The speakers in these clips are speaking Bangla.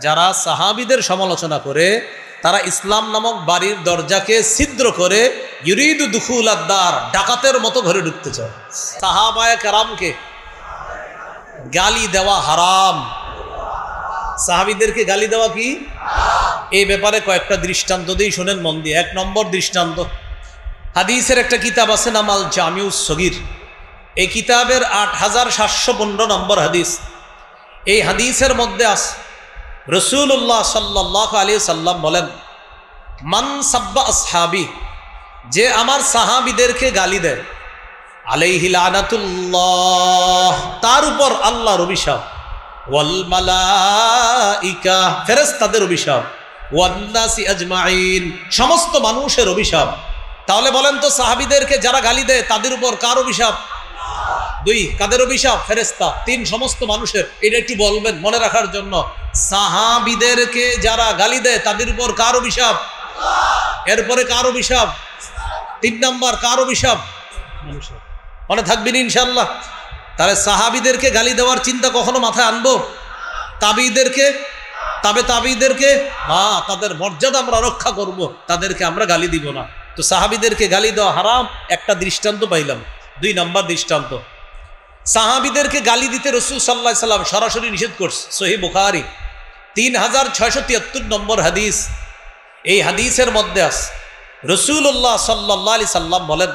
যারা সাহাবীদের সমালোচনা করে তারা ইসলাম নামক বাড়ির দরজাকে ছিদ্র করে ইউরিদু দুখুল আদ-দার, ডাকাতের মতো ঘরে ঢুকতে চায়। সাহাবায়ে কেরামকে গালি দেওয়া হারাম। সাহাবীদেরকে গালি দেওয়া কি? এই ব্যাপারে কয়েকটা দৃষ্টান্ত দিই, শোনেন মন দিয়ে। 1 নম্বর দৃষ্টান্ত, হাদিসের একটা কিতাব আছে নাম আল জামিউস সগীর। এই কিতাবের 8715 নম্বর হাদিস। এই হাদিসের মধ্যে আছে রাসূলুল্লাহ সাল্লাল্লাহু আলাইহি সাল্লাম বলেন, মান সাব্বা আসহাবি, যে আমার সাহাবীদেরকে গালি দেয়, আলাইহি লানাতুল্লাহ, তার উপর আল্লাহর অভিশাপ, ওয়াল মালাইকা, ফেরেশতাদের অভিশাপ, ওয়ান নাসি আজমাইন, সমস্ত মানুষের অভিশাপ। তাহলে বলেন তো, সাহাবীদেরকে যারা গালি দেয় তাদের উপর কার অভিশাপ? 2, কাদের অভিশাপ? ফেরেশতা। 3, সমস্ত মানুষের। এটা একটু বলবেন মনে রাখার জন্য। সাহাবীদেরকে যারা গালি দেয় তাদের উপর কার অভিশাপ? এরপরে কার অভিশাপ? 3 নাম্বার কার অভিশাপ? মানুষের। মনে থাকবেন ইনশাআল্লাহ। তাহলে সাহাবীদেরকে গালি দেওয়ার চিন্তা কখনো মাথায় আনবো? তাবিঈদেরকে, তাবিঈদেরকে তাদের মর্যাদা আমরা রক্ষা করব, তাদেরকে আমরা গালি দিব না। তো সাহাবীদেরকে গালি দেওয়া হারাম, একটা দৃষ্টান্ত পাইলাম। 2 নাম্বার দৃষ্টান্ত, সাহাবীদেরকে গালি দিতে রাসূল সাল্লাল্লাহু আলাইহি সাল্লাম সরাসরি নিষেধ করছে। সহিহ বুখারী 3673 নম্বর হাদিস। এই হাদিসের মধ্যে আছে রাসূলুল্লাহ সাল্লাল্লাহু আলাইহি সাল্লাম বলেন,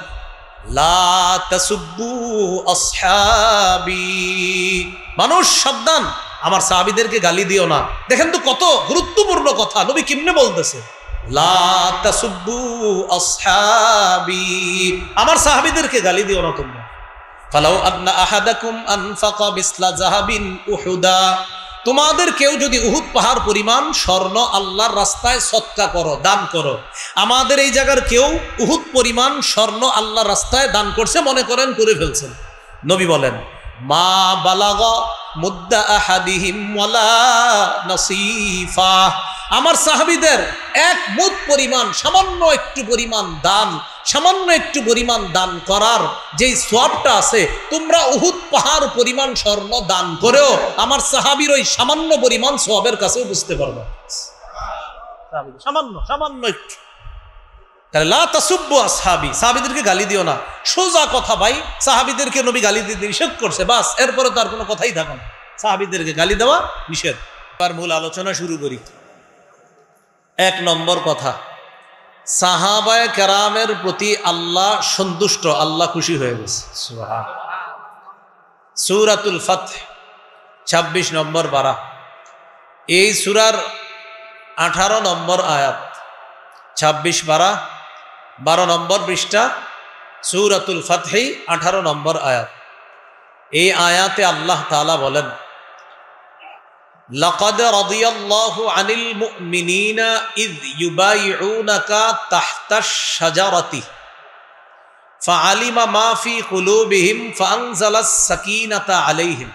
লা তাসুব্বু আসহাবি, মানুষ সাবধান, আমার সাহাবীদেরকে গালি দিও না। দেখেন তো কত গুরুত্বপূর্ণ কথা, নবী কেমনে বলতেছে, লা তাসুব্বু আসহাবি, আমার সাহাবীদেরকে গালি দিও না তোমরা। ফালাউ আন্না আহাদাকুম আনফাকা বিসলা যাহাবিন উহুদা, তোমাদের কেউ যদি উহুদ পাহাড় পরিমাণ স্বর্ণ আল্লাহর রাস্তায় সদকা করো, দান করো। আমাদের এই জায়গার কেউ উহুদ পরিমাণ স্বর্ণ আল্লাহর রাস্তায় দান করছে, মনে করেন করে ফেলছেন। নবী বলেন, মা বালাগা মুদ্দা আহাদিহিম ওয়ালা নাসিফা, আমার সাহাবীদের 1 মুদ পরিমাণ, সামান্য একটু পরিমাণ দান, সামান্য একটু পরিমাণ দান করার যেই সওয়াবটা আছে, তোমরা উহুদ পাহাড় পরিমাণ স্বর্ণ দান করেও আমার সাহাবীর ওই সামান্য পরিমাণ সওয়াবের কাছেও বুঝতে পারবে। সামান্য একটু। তাহলে লা তাসুব্বু আসহাবি, সাহাবীদেরকে গালি দিও না। সোজা কথা ভাই, সাহাবীদেরকে নবী গালি দিতে নিষেধ করছে, বাস, এরপরে তার কোনো কথাই থাকে না। সাহাবীদেরকে গালি দেওয়া নিষেধ। এবার মূল আলোচনা শুরু করি। 1 নম্বর কথা, সাহাবায়ে কেরামের প্রতি আল্লাহ সন্তুষ্ট, আল্লাহ খুশি হয়ে গেছে। সূরাতুল ফাতহ 26 নম্বর পারা, এই সূরার 18 নম্বর আয়াত, 26 পারা 12 নম্বর পৃষ্ঠা, সূরাতুল ফাতহ 18 নম্বর আয়াত। এই আয়াতে আল্লাহ তাআলা বলেন, লাকাদ রাদিয়াল্লাহু আনিল মুমিনিনা ইয ইউবাইউনাকা তাহতাশ শাজারাতি ফাআলিমা মা ফি কুলুবিহিম ফাআনজালাস সাকিনাতা আলাইহিম।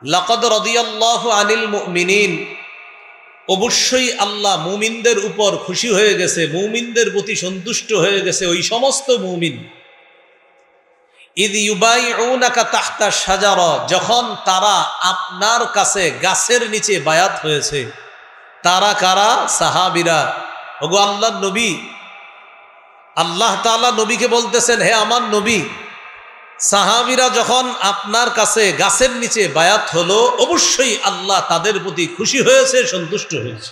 লাকাদ রাদিয়াল্লাহু আনিল মুমিনিন, অবশ্যই আল্লাহ মুমিনদের উপর খুশি হয়ে গেছে, মুমিনদের প্রতি সন্তুষ্ট হয়ে গেছে ওই সমস্ত মুমিন, ইদ ইউবাইউনাকা তাহতা শাজারা, যখন তারা আপনার কাছে গাছের নিচে বায়াত হয়েছে। তারা কারা? সাহাবীরা। ওগো আল্লাহর নবী, আল্লাহ তাআলা নবীকে বলতেছেন, হে আমার নবী, সাহাবীরা যখন আপনার কাছে গাছের নিচে বায়াত হলো, অবশ্যই আল্লাহ তাদের প্রতি খুশি হয়েছে, সন্তুষ্ট হয়েছে।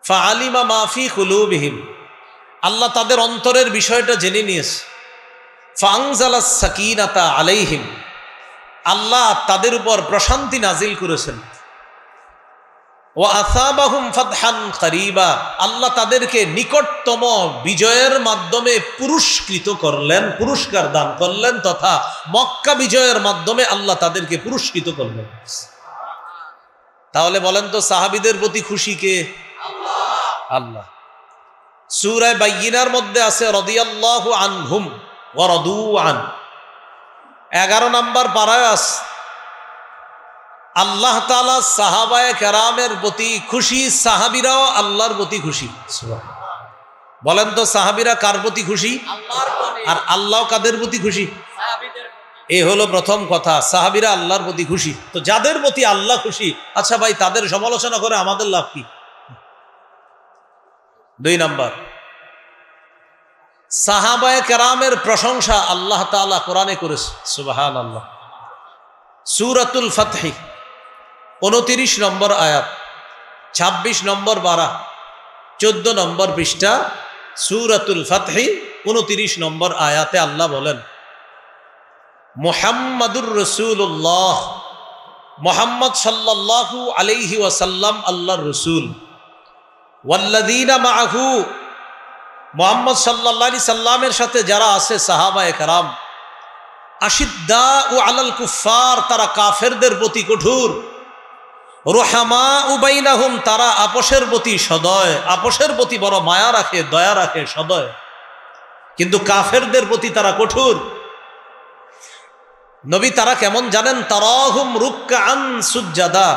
ফাআলিমা মা ফি কুলুবিহিম, আল্লাহ তাদের অন্তরের বিষয়টা জেনে নিয়েছে। ফাআনজালাস সাকিনাতা আলাইহিম, আল্লাহ তাদের উপর প্রশান্তি নাজিল করেছেন। ওয়া আসাবাহুম ফাতহান করিবা, আল্লাহ তাদেরকে নিকটতম বিজয়ের মাধ্যমে পুরস্কৃত করলেন, পুরস্কার দান করলেন, তথা মক্কা বিজয়ের মাধ্যমে আল্লাহ তাদেরকে পুরস্কৃত করলেন। তাহলে বলেন তো, সাহাবীদের প্রতি খুশি কে? আল্লাহ। সূরা বাইয়িনার মধ্যে আছে রাদিয়াল্লাহু আনহুম ওয়া রাদু আন, 11 নম্বর পারায় আছে আল্লাহ তাআলা সাহাবায়ে কেরামের প্রতি খুশি, সাহাবীরাও আল্লাহর প্রতি খুশি। বলেন তো, সাহাবীরা কার প্রতি খুশি? আল্লাহর প্রতি। আর আল্লাহ কাদের প্রতি খুশি? সাহাবীদের প্রতি। এই হলো প্রথম কথা, সাহাবীরা আল্লাহর প্রতি খুশি। তো যাদের প্রতি আল্লাহ খুশি, আচ্ছা ভাই তাদের সমালোচনা করে আমাদের লাভ কি? 2 নাম্বার, সাহাবায়ে কেরামের প্রশংসা আল্লাহ তাআলা কোরআনে করেছে, সুবহানাল্লাহ। সূরাতুল ফাতহ 29 নম্বর আয়াত, 26 নম্বর পারা, 14 নম্বর পৃষ্ঠা, সূরাতুল ফাতহ 29 নম্বর আয়াতে আল্লাহ বলেন, মুহাম্মাদুর রাসূলুল্লাহ, মুহাম্মদ সাল্লাল্লাহু আলাইহি ওয়াসাল্লাম আল্লাহর রাসূল, ওয়াল্লাযীনা মাআহু, মুহাম্মদ সাল্লাল্লাহু আলাইহি সাল্লামের সাথে যারা আছে সাহাবায়ে কেরাম, আশিদ্দাউ আলাল কুফার, তারা কাফেরদের প্রতি কঠোর, রুহামাউ বাইনাহুম, তারা আপোষের প্রতি সদয়, আপোষের প্রতি বড় মায়া রাখে, দয়া রাখে, সদয়, কিন্তু কাফেরদের প্রতি তারা কঠোর। নবী তারা কেমন জানেন? তারাহুম রুকআন সুজ্জাদা,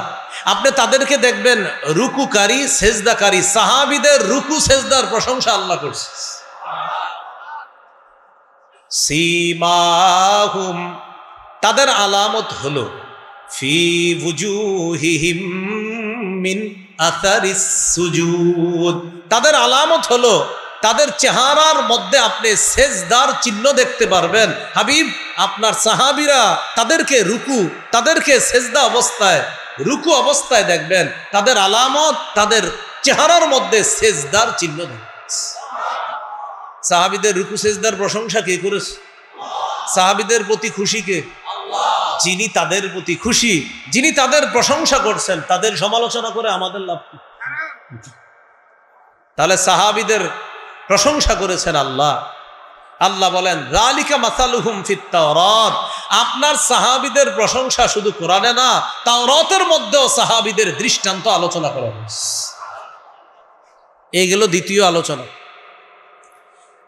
আপনি তাদেরকে দেখবেন রুকুকারী, সেজদাকারী। সাহাবীদের রুকু সেজদার প্রশংসা আল্লাহ করছে। সীমাহুম, তাদের আলামত হলো ফি ওয়ুজুহিহিম মিন আসারিস সুজুদ, তাদের আলামত হলো তাদের চেহারার মধ্যে আপনি সেজদার চিহ্ন দেখতে পারবেন। হাবিব, আপনার সাহাবীরা তাদেরকে রুকু, তাদেরকে সেজদা অবস্থায়, রুকু অবস্থায় দেখবেন, তাদের আলামত, তাদের চেহারার মধ্যে সেজদার চিহ্ন দেখবেন। সাহাবীদের রুকু সেজদার প্রশংসা কে করেছে? সাহাবীদের প্রতি খুশি কে? যিনি তাদের প্রতি খুশি, যিনি তাদের প্রশংসা করছেন, তাদের সমালোচনা করে আমাদের লাভ কি? তাহলে সাহাবীদের প্রশংসা করেছেন আল্লাহ। আল্লাহ বলেন, যালিকা মাসালুহুম ফিত তাওরাত, আপনার সাহাবীদের প্রশংসা শুধু কোরআনে না, তাওরাতের মধ্যেও সাহাবীদের দৃষ্টান্ত আলোচনা করা হয়েছে। এই গেল দ্বিতীয় আলোচনা।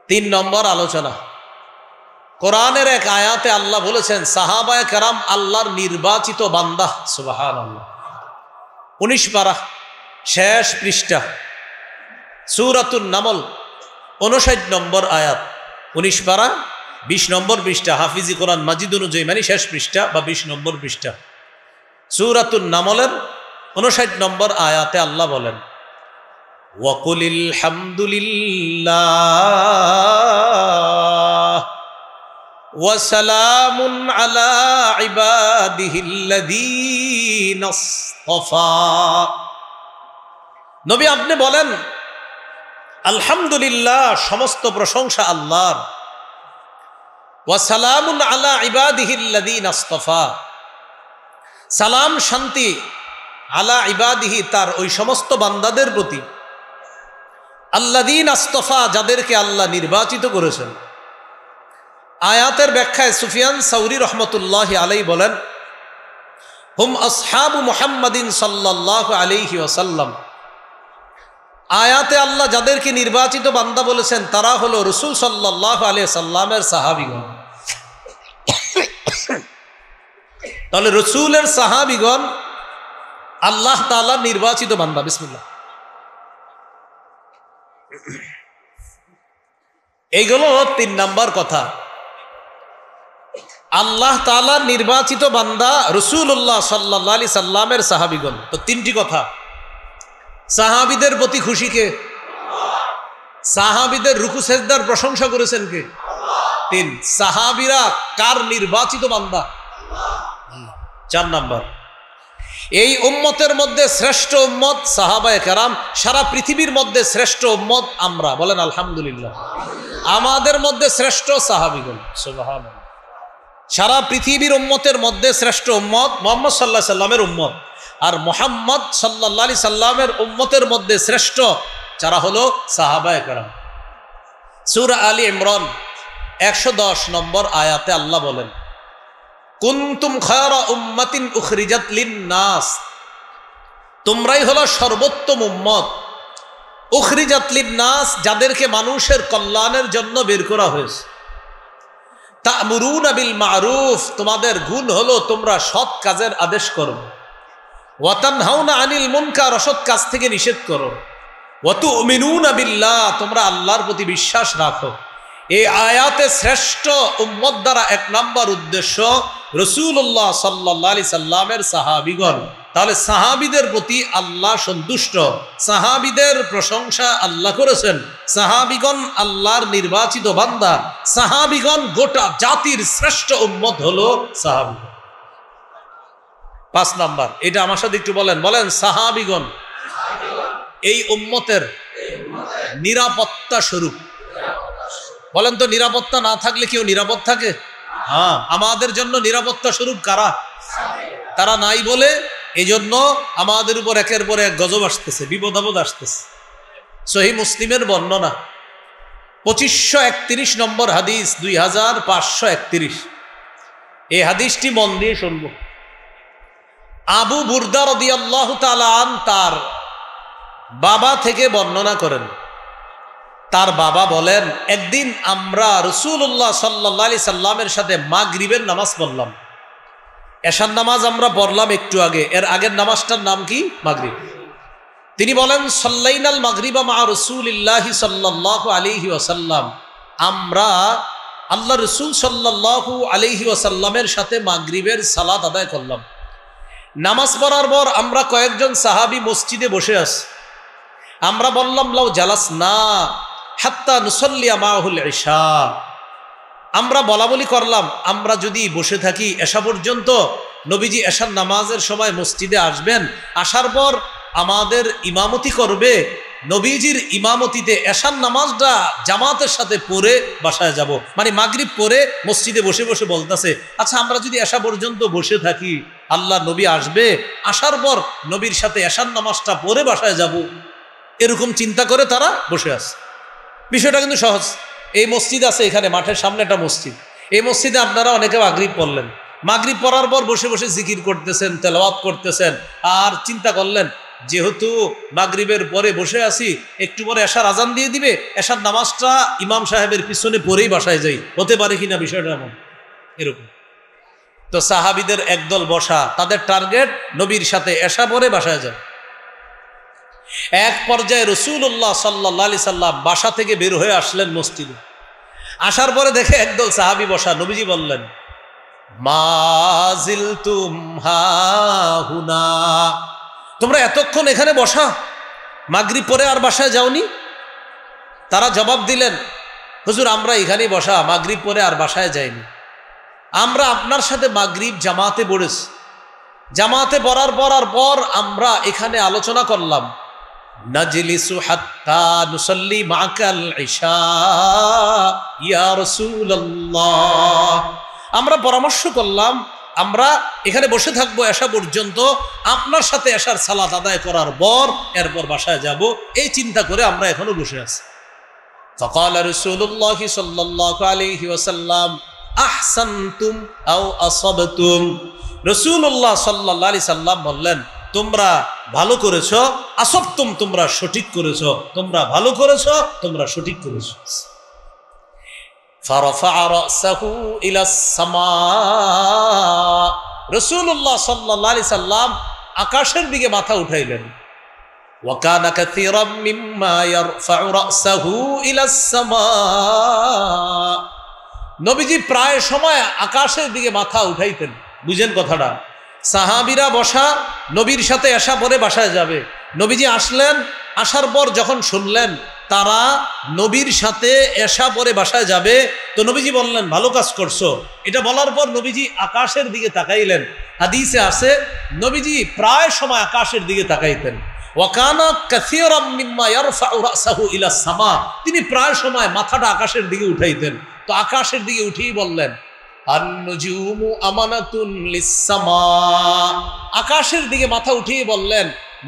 3 নম্বর আলোচনা, কোরআনের এক আয়াতে আল্লাহ বলেছেন সাহাবায়ে কেরাম আল্লাহর নির্বাচিত বান্দা, সুবহানাল্লাহ। 19 পারা, শেষ পৃষ্ঠা, সূরাতুন নামল 59 নম্বর আয়াত, 19 পারা 20 নম্বর পৃষ্ঠা, হাফিজি কোরআন মাজিদ অনুযায়ী মানে শেষ পৃষ্ঠা বা 20 নম্বর পৃষ্ঠা, সূরাতুন নামলের 59 নম্বর আয়াতে আল্লাহ বলেন, ওয়াকুলিল হামদুলিল্লাহ ওয়া সালামুন আলা ইবাদিহিল্লাযীনা ইসতাফা। নবী আপনি বলেন আলহামদুলিল্লাহ, সমস্ত প্রশংসা আল্লাহর, ওয়া সালামুন আলা ইবাদিহিল্লাযীনা ইসতাফা, সালাম শান্তি আলা ইবাদিহি, তার ওই সমস্ত বান্দাদের প্রতি, আল্লাযীনা ইসতাফা, যাদেরকে আল্লাহ নির্বাচিত করেছেন। আয়াতের ব্যাখ্যায় সুফিয়ান সাউরি রহমতুল্লাহি আলাইহি বলেন, হুম আসহাবু মুহাম্মাদিন সাল্লাল্লাহু আলাইহি ওয়াসাল্লাম, আয়াতে আল্লাহ যাদেরকে নির্বাচিত বান্দা বলেছেন তারা হলো রাসূল সাল্লাল্লাহু আলাইহি সাল্লামের সাহাবীগণ। তাহলে রাসূলের সাহাবীগণ আল্লাহ তাআলা নির্বাচিত বান্দা। বিসমিল্লাহ। এইগুলো 3 নাম্বার কথা। আল্লাহ তাআলা নির্বাচিত বান্দা রাসূলুল্লাহ সাল্লাল্লাহু আলাইহি সাল্লামের সাহাবীগণ। তো 3টি কথা। সাহাবীদের প্রতি খুশি কে? সাহাবীদের রুকু সেজদার প্রশংসা করেছেন কে? 3। সাহাবীরা কার নির্বাচিত বান্দা? 4 নাম্বার, এই উম্মতের মধ্যে শ্রেষ্ঠ উম্মত সাহাবায়ে কেরাম, সারা পৃথিবীর মধ্যে শ্রেষ্ঠ উম্মত আমরা, বলেন আলহামদুলিল্লাহ। আমাদের মধ্যে শ্রেষ্ঠ সাহাবীগণ, সুবহানাল্লাহ। সারা পৃথিবীর উম্মতের মধ্যে শ্রেষ্ঠ উম্মত মুহাম্মদ সাল্লাল্লাহু আলাইহি সাল্লামের উম্মত, আর মুহাম্মদ সাল্লাল্লাহু আলাইহি সাল্লামের উম্মতের মধ্যে শ্রেষ্ঠ যারা হলো সাহাবায়ে কেরাম। সূরা আলী ইমরান 110 নম্বর আয়াতে আল্লাহ বলেন, কুনতুম খায়রা উম্মাতিন উখরিজাত লিন-নাস, তোমরাই হলো সর্বোত্তম উম্মত, উখরিজাত লিন-নাস, যাদেরকে মানুষের কল্যাণের জন্য বের করা হয়েছে। তা'মুরুনা বিল মা'রুফ, তোমাদের গুণ হলো তোমরা সৎ কাজের আদেশ করো। ওয়া তানহাউনা আনিল মুনকার, অসৎ কাজ থেকে নিষেধ করো। ওয়া তু'মিনুনা বিল্লাহ, তোমরা আল্লাহর প্রতি বিশ্বাস রাখো। এই আয়াতে শ্রেষ্ঠ উম্মত দ্বারা এক নাম্বার উদ্দেশ্য রাসূলুল্লাহ সাল্লাল্লাহু আলাইহি সাল্লামের সাহাবীগণ। তাহলে সাহাবীদের প্রতি আল্লাহ সন্তুষ্ট, সাহাবীদের প্রশংসা আল্লাহ করেছেন। সাহাবীগণ আল্লাহর নির্বাচিত বান্দা, সাহাবীগণ গোটা জাতির শ্রেষ্ঠ উম্মত হলো সাহাবী। 5 নাম্বার, এটা আমার সাথে একটু বলেন, বলেন সাহাবীগণ এই উম্মতের নিরাপত্তা স্বরূপ। বলেন তো, নিরাপত্তা না থাকলে কেউ নিরাপদ থাকে? হ্যাঁ, আমাদের জন্য নিরাপত্তা স্বরূপ কারা? তারা নাই বলে এই জন্য আমাদের উপর একের পর এক গজব আসতেছে, বিপদ আপদ আসতেছে। সহিহ মুসলিমের বর্ণনা 2531 নম্বর হাদিস, 2531। এই হাদিসটি মন দিয়ে শুনব। আবু বুরদা রাদিয়াল্লাহু তাআলা আন তার বাবা থেকে বর্ণনা করেন। তার বাবা বলেন, একদিন আমরা রাসূলুল্লাহ সাল্লাল্লাহু আলাইহি সাল্লামের সাথে মাগরিবের নামাজ পড়লাম। এশার নামাজ আমরা পড়লাম একটু আগে, এর আগের নামাজটার নাম কি? মাগরিব। তিনি বলেন, সাল্লাইনাল মাগরিবা মা রাসূলিল্লাহি সাল্লাল্লাহু আলাইহি ওয়াসাল্লাম, আমরা আল্লাহ রাসূল সাল্লাল্লাহু আলাইহি ওয়াসাল্লামের সাথে মাগরিবের সালাত আদায় করলাম। নামাজ পড়ার পর আমরা কয়েকজন সাহাবী মসজিদে বসে আছি। আমরা বললাম, লাউ জালাসনা হাত্তা নুসাল্লিয়া মাহুল ইশা, আমরা বলাবলি করলাম, আমরা যদি বসে থাকি এশা পর্যন্ত, নবীজি এশার নামাজের সময় মসজিদে আসবেন, আসার পর আমাদের ইমামতি করবে, নবীজির ইমামতিতে এশার নামাজটা জামাতের সাথে পড়ে বাসায় যাব। মানে মাগরিব পড়ে মসজিদে বসে বসে বলতেছে, আচ্ছা আমরা যদি এশা পর্যন্ত বসে থাকি, আল্লাহ নবী আসবে, আসার পর নবীর সাথে এশার নামাজটা পড়ে বাসায় যাব, এরকম চিন্তা করে তারা বসে আছে। বিষয়টা কিন্তু সহজ। এই মসজিদ আছে, এখানে মাঠের সামনে একটা মসজিদ, এই মসজিদে আপনারা অনেকে মাগরিব পড়লেন, মাগরিব পড়ার পর বসে বসে জিকির করতেছেন, তেলাওয়াত করতেছেন, আর চিন্তা করলেন যেহেতু মাগরিবের পরে বসে আছি, একটু পরে এশার আজান দিয়ে দিবে, এশার নামাজটা ইমাম সাহেবের পিছনে পরেই বাসায় যাই, হতে পারে কিনা বিষয়টা এমন এরকম। তো সাহাবীদের একদল বসা, তাদের টার্গেট নবীর সাথে এশা পরে বাসায় যায়। এক পর্যায়ে রাসূলুল্লাহ সাল্লাল্লাহু আলাইহি সাল্লাম বাসা থেকে বের হয়ে আসলেন মসজিদে। আসার পরে দেখে একদল সাহাবী বসা। নবীজি বললেন, মা জিলতুম হাহুনা, তোমরা এতক্ষণ এখানে বসা, মাগরিব পরে আর বাসায় যাওনি? তারা জবাব দিলেন, হুজুর আমরা এখানেই বসা, মাগরিব পরে আর বাসায় যাইনি। আমরা আপনার সাথে মাগরিব জামাতে পড়েছি, জামাতে পড়ার পর আমরা এখানে আলোচনা করলাম, নাজলিসু হাত্তা নুসাল্লি মাকাল ইশা ইয়া রাসূলুল্লাহ, আমরা পরামর্শ করলাম আমরা এখানে বসে থাকবো এশা পর্যন্ত, আপনার সাথে এশার সালাত আদায় করার পর এরপর বাসায় যাব, এই চিন্তা করে আমরা এখনো বসে আছি। ফাকাল রাসূলুল্লাহ সাল্লাল্লাহু আলাইহি ওয়াসাল্লাম, আহসানতুম আও আসাবতুম, রাসূলুল্লাহ সাল্লাল্লাহু আলাইহি সাল্লাম বললেন, তোমরা ভালো করেছো, আসবতুম তোমরা সঠিক করেছো, তোমরা ভালো করেছো, তোমরা সঠিক করেছো। ফারাফা রাসাহু ইলাস সামা, রাসূলুল্লাহ সাল্লাল্লাহু আলাইহি সাল্লাম আকাশের দিকে মাথা উঠাইলেন। ওয়া কানা কাসীরাম মিম্মা ইয়ারফাউ রাসাহু ইলাস সামা, নবীজি প্রায় সময় আকাশের দিকে মাথা উঠাইতেন। বুঝেন কথাটা? সাহাবীরা বসা, নবীর সাথে এশা পরে বাসায় যাবে, নবীজি আসলেন, আসার পর যখন শুনলেন তারা নবীর সাথে এশা পরে বাসায় যাবে, তো নবীজি বললেন ভালো কাজ করছো। এটা বলার পর নবীজি আকাশের দিকে তাকাইলেন। হাদিসে আছে নবীজি প্রায় সময় আকাশের দিকে তাকাইতেন। ওয়াকানা কাসীরাম মিম্মা ইয়ারফাউ রাসাহু ইলাস সামা, তিনি প্রায় সময় মাথাটা আকাশের দিকে উঠাইতেন। তো আকাশের দিকে উঠিয়ে বললেন, আন-নুজুমু আমানাতুন লিস-সামা, আকাশের দিকে মাথা উঠিয়ে বললেন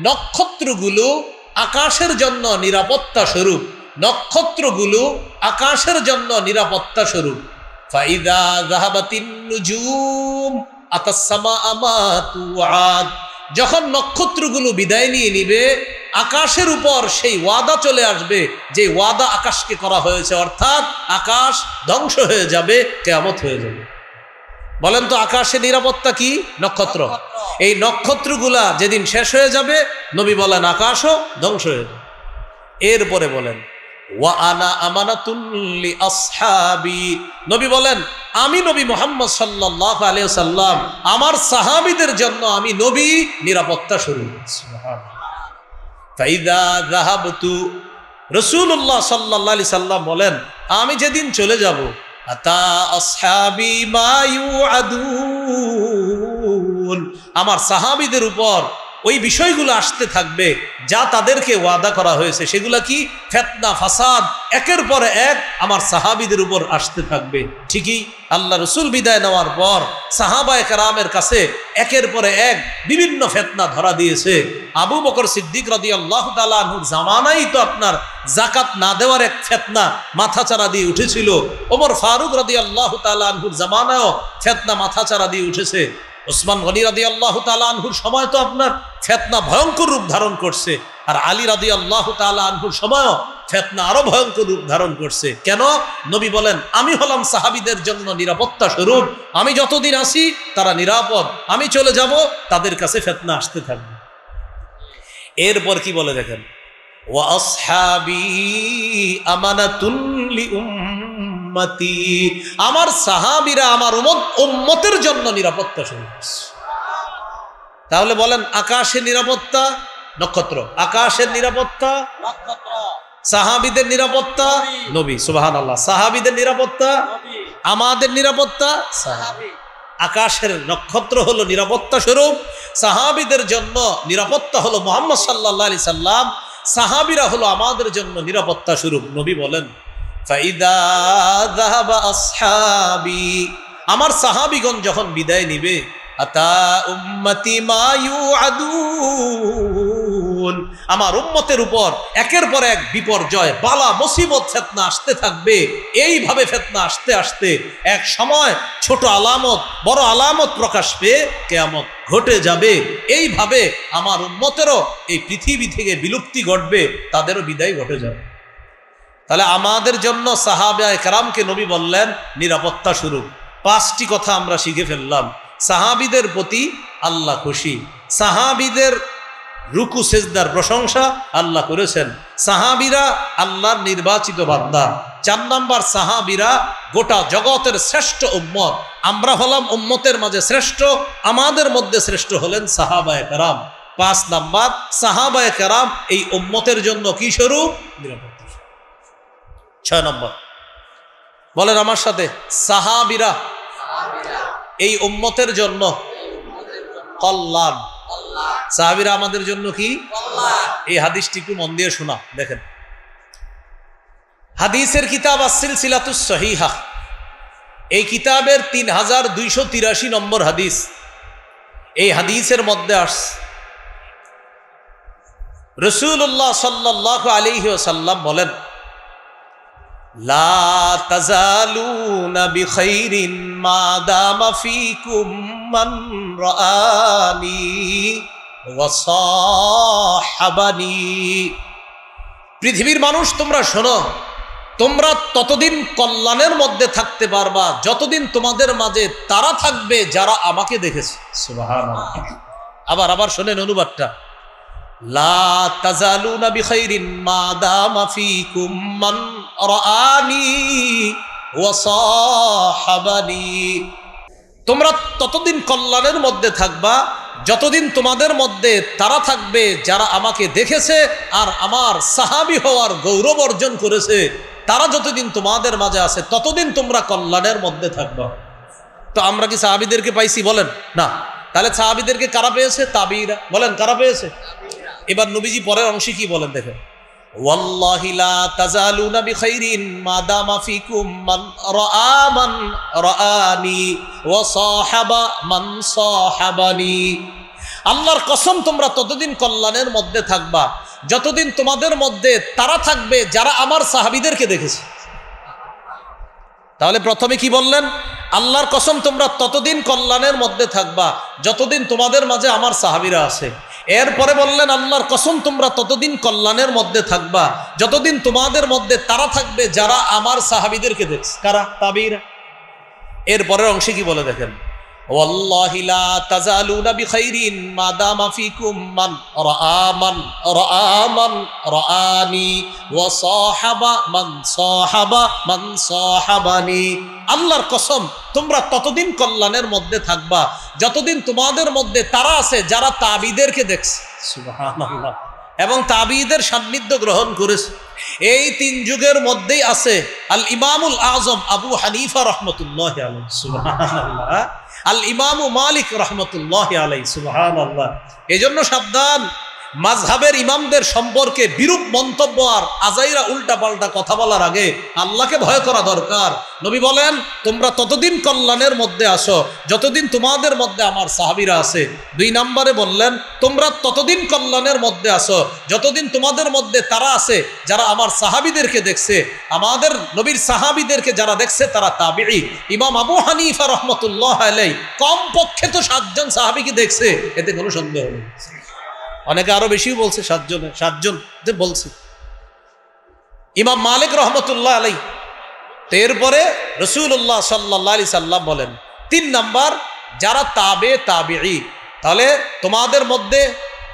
নক্ষত্রগুলো আকাশের জন্য নিরাপত্তা স্বরূপ, নক্ষত্রগুলো আকাশের জন্য নিরাপত্তা স্বরূপ। ফাইদা যাহাবাতিন নুজুম আতাস সামাআ মা তুআদ, যখন নক্ষত্রগুলো বিদায় নিয়ে নিবে, আকাশের উপর সেই ওয়াদা চলে আসবে যে ওয়াদা আকাশকে করা হয়েছে, অর্থাৎ আকাশ ধ্বংস হয়ে যাবে, কিয়ামত হয়ে যাবে। বলেন তো আকাশের নিরাপত্তা কি? নক্ষত্র। এই নক্ষত্রগুলা যেদিন শেষ হয়ে যাবে, নবী বলেন আকাশও ধ্বংস হয়ে যাবে। এরপরে বলেন ওয়া আনা আমানাতুন লি আসহাবি। নবী বলেন, আমি নবী মুহাম্মদ সাল্লাল্লাহু আলাইহি ওয়াসাল্লাম আমার সাহাবীদের জন্য আমি নবী, নিরাপত্তা স্বরূপ। সুবহানাল্লাহ। ফাইদা যাহাবতু, রাসূলুল্লাহ সাল্লাল্লাহু আলাইহি সাল্লাম বলেন, আমি যেদিন চলে যাব, আতা আসহাবি মা ইউআদুন, আমার সাহাবীদের উপর ওই বিষয়গুলো আসতে থাকবে যা তাদেরকে ওয়াদা করা হয়েছে। সেগুলা কি? ফিতনা, ফাসাদ একের পর এক আমার সাহাবীদের উপর আসতে থাকবে। ঠিকই আল্লাহ রাসূল বিদায় নেওয়ার পর সাহাবায়ে কেরামের কাছে একের পরে এক বিভিন্ন ফিতনা ধরা দিয়েছে। আবু বকর সিদ্দিক রাদিয়াল্লাহু তাআলা আনহুর জামানায় তো আপনার যাকাত না দেওয়ার এক ফিতনা মাথাচাড়া দিয়ে উঠেছিল। ওমর ফারুক রাদিয়াল্লাহু তাআলা আনহুর জামানায়ও ফিতনা মাথাচাড়া দিয়ে উঠেছে। ওসমান গনি রাদিয়াল্লাহু তাআলা আনহুর সময় তো আপনার ফিতনা ভয়ঙ্কর রূপ ধারণ করছে, আর আলী রাদিয়াল্লাহু তাআলা আনহুর সময়ও ফিতনা আরো ভয়ঙ্কর রূপ ধারণ করছে। কেন? নবী বলেন, আমি হলাম সাহাবীদের জন্য নিরাপত্তা স্বরূপ। আমি যতদিন আছি তারা নিরাপদ, আমি চলে যাব তাদের কাছে ফিতনা আসতে থাকবে। এরপর কি বলে দেখেন, ওয়া আসহাবি আমানাতুন লি উম্মতি, আমার সাহাবীরা আমার উম্মতের জন্য নিরাপত্তা স্বরূপ। তাহলে বলেন, আকাশের নিরাপত্তা নক্ষত্র, আকাশের নিরাপত্তা নক্ষত্র, সাহাবীদের নিরাপত্তা নবী। সুবহানাল্লাহ। সাহাবীদের নিরাপত্তা নবী, আমাদের নিরাপত্তা সাহাবী। আকাশের নক্ষত্র হলো নিরাপত্তা স্বরূপ, সাহাবীদের জন্য নিরাপত্তা হলো মুহাম্মদ সাল্লাল্লাহু আলাইহি সাল্লাম, সাহাবীরা হলো আমাদের জন্য নিরাপত্তা স্বরূপ। নবী বলেন, ফাইদা যাহাবা আসহাবি, আমার সাহাবীগণ যখন বিদায় নিবে, আতা উম্মতি মা ইউআদুন, আমার উম্মতের উপর একের পর এক বিপর্যয়, বালা, মুসিবত, ফিতনা আসতে থাকবে। এইভাবে ফিতনা আসতে আসতে এক সময় ছোট আলামত বড় আলামত প্রকাশ পেয়ে কিয়ামত ঘটে যাবে। এইভাবে আমার উম্মতেরও এই পৃথিবী থেকে বিলুপ্তি ঘটবে, তাদেরও বিদায় ঘটে যাবে। তাহলে আমাদের জন্য সাহাবায়ে কেরামকে নবী বললেন নিরাপত্তা স্বরূপ। 5টি কথা আমরা শিখে ফেললাম। সাহাবীদের প্রতি আল্লাহ খুশি, সাহাবীদের রুকু সেজদার প্রশংসা আল্লাহ করেছেন, সাহাবীরা আল্লাহর নির্বাচিত বান্দা। 4 নাম্বার, সাহাবীরা গোটা জগতের শ্রেষ্ঠ উম্মত। আমরা হলাম উম্মতের মাঝে শ্রেষ্ঠ, আমাদের মধ্যে শ্রেষ্ঠ হলেন সাহাবায়ে কেরাম। 5 নাম্বার, সাহাবায়ে কেরাম এই উম্মতের জন্য কি স্বরূপ? নিরাপত্তা। 6 নম্বর বলেন আমার সাথে, সাহাবীরা এই উম্মতের জন্য কল্যাণ। সাহাবীরা আমাদের জন্য কি? এই হাদিসটি একটু মন দিয়ে শোনা। দেখেন, হাদিসের কিতাব আস-সিলসিলাতুস সহিহা, এই কিতাবের 3283 নম্বর হাদিস। এই হাদিসের মধ্যে আসছে রাসূলুল্লাহ সাল্লাল্লাহু আলাইহি ওয়াসাল্লাম বলেন, লা তাজালুনা বিখাইরিন মা দামা ফীকুম মান রাআনি ওয়া সাহাবানি। পৃথিবীর মানুষ তোমরা শোনো, তোমরা ততদিন কল্যাণের মধ্যে থাকতে পারবা যতদিন তোমাদের মাঝে তারা থাকবে যারা আমাকে দেখেছে। সুবহানাল্লাহ। আবার শোনেন অনুবাদটা, লা তাজালুনা বিখাইরিন মা দামা ফীকুম মান রাআনি ওয়া সাহাবানি। তোমরা ততদিন কল্যাণের মধ্যে থাকবা যতদিন তোমাদের মধ্যে তারা থাকবে যারা আমাকে দেখেছে আর আমার সাহাবী হওয়ার গৌরব অর্জন করেছে। তারা যতদিন তোমাদের মাঝে আছে ততদিন তোমরা কল্যাণের মধ্যে থাকবা। তো আমরা কি সাহাবীদেরকে পাইছি? বলেন না। তাহলে সাহাবীদেরকে কারা পেয়েছে? তাবিঈরা। বলেন কারা পেয়েছে? এবার নবীজি পরের অংশে কি বলেন দেখেন, ওয়াল্লাহি লা তাজালুনা বিখাইরিন মা দামা ফীকুম মান রাআ মান রাআনি ওয়া সাহাবা মান সাহাবানি। আল্লাহর কসম, তোমরা ততদিন কল্যাণের মধ্যে থাকবা যতদিন তোমাদের মধ্যে তারা থাকবে যারা আমার সাহাবীদেরকে দেখেছে। তাহলে প্রথমে কি বললেন? আল্লাহর কসম, তোমরা ততদিন কল্যাণের মধ্যে থাকবা যতদিন তোমাদের মাঝে আমার সাহাবীরা আছে। এরপরে বললেন, আল্লাহর কসম, তোমরা ততদিন কল্যাণের মধ্যে থাকবা যতদিন তোমাদের মধ্যে তারা থাকবে যারা আমার সাহাবীদেরকে দেখছে। কারা? তাবিঈরা। এরপরের অংশে কি বলে দেখেন, ওয়াল্লাহি লা তাজালুনা বিখাইরিন মা দামা ফিকুম মান রাআনি ওয়া সাহাবা মান সাহাবানি। আল্লাহর কসম, তোমরা ততদিন কল্যাণের মধ্যে থাকবা যতদিন তোমাদের মধ্যে তারা আছে যারা তাবিদেরকে দেখছে, সুবহানাল্লাহ, এবং তাবিদের সান্নিধ্য গ্রহণ করেছে। এই তিন যুগের মধ্যেই আছে আল ইমামুল আজম আবু হানিফা রহমতুল্লাহ আলাইহি, সুবহানাল্লাহ, আল ইমামু মালিক রহমতুল্লাহ আলাইহি, সুবহানাল্লাহ। এজন্য সাবধান, মাযহাবের ইমামদের সম্পর্কে বিরূপ মন্তব্য আর আজাইরা উল্টা পাল্টা কথা বলার আগে আল্লাহকে ভয় করা দরকার। নবী বলেন, তোমরা ততদিন কল্যাণের মধ্যে আসো যতদিন তোমাদের মধ্যে আমার সাহাবীরা আছে। 2 নম্বরে বললেন, তোমরা ততদিন কল্যাণের মধ্যে আসো যতদিন তোমাদের মধ্যে তারা আছে যারা আমার সাহাবীদেরকে দেখছে। আমাদের নবীর সাহাবীদেরকে যারা দেখছে তারা তাবিঈ। ইমাম আবু হানিফা রহমতুল্লাহ আলাইহি কমপক্ষে তো 7 জন সাহাবীকে দেখছে, এতে কোনো সন্দেহ নেই। অনেকে আরো বেশিও বলছে, 7 জন বলছে। ইমাম মালিক রহমতুল্লাহ আলাইহি। এরপরে রাসূলুল্লাহ সাল্লাল্লাহু আলাইহি সাল্লাম বলেন 3 নাম্বার, যারা তাবিঈ। তাহলে তোমাদের মধ্যে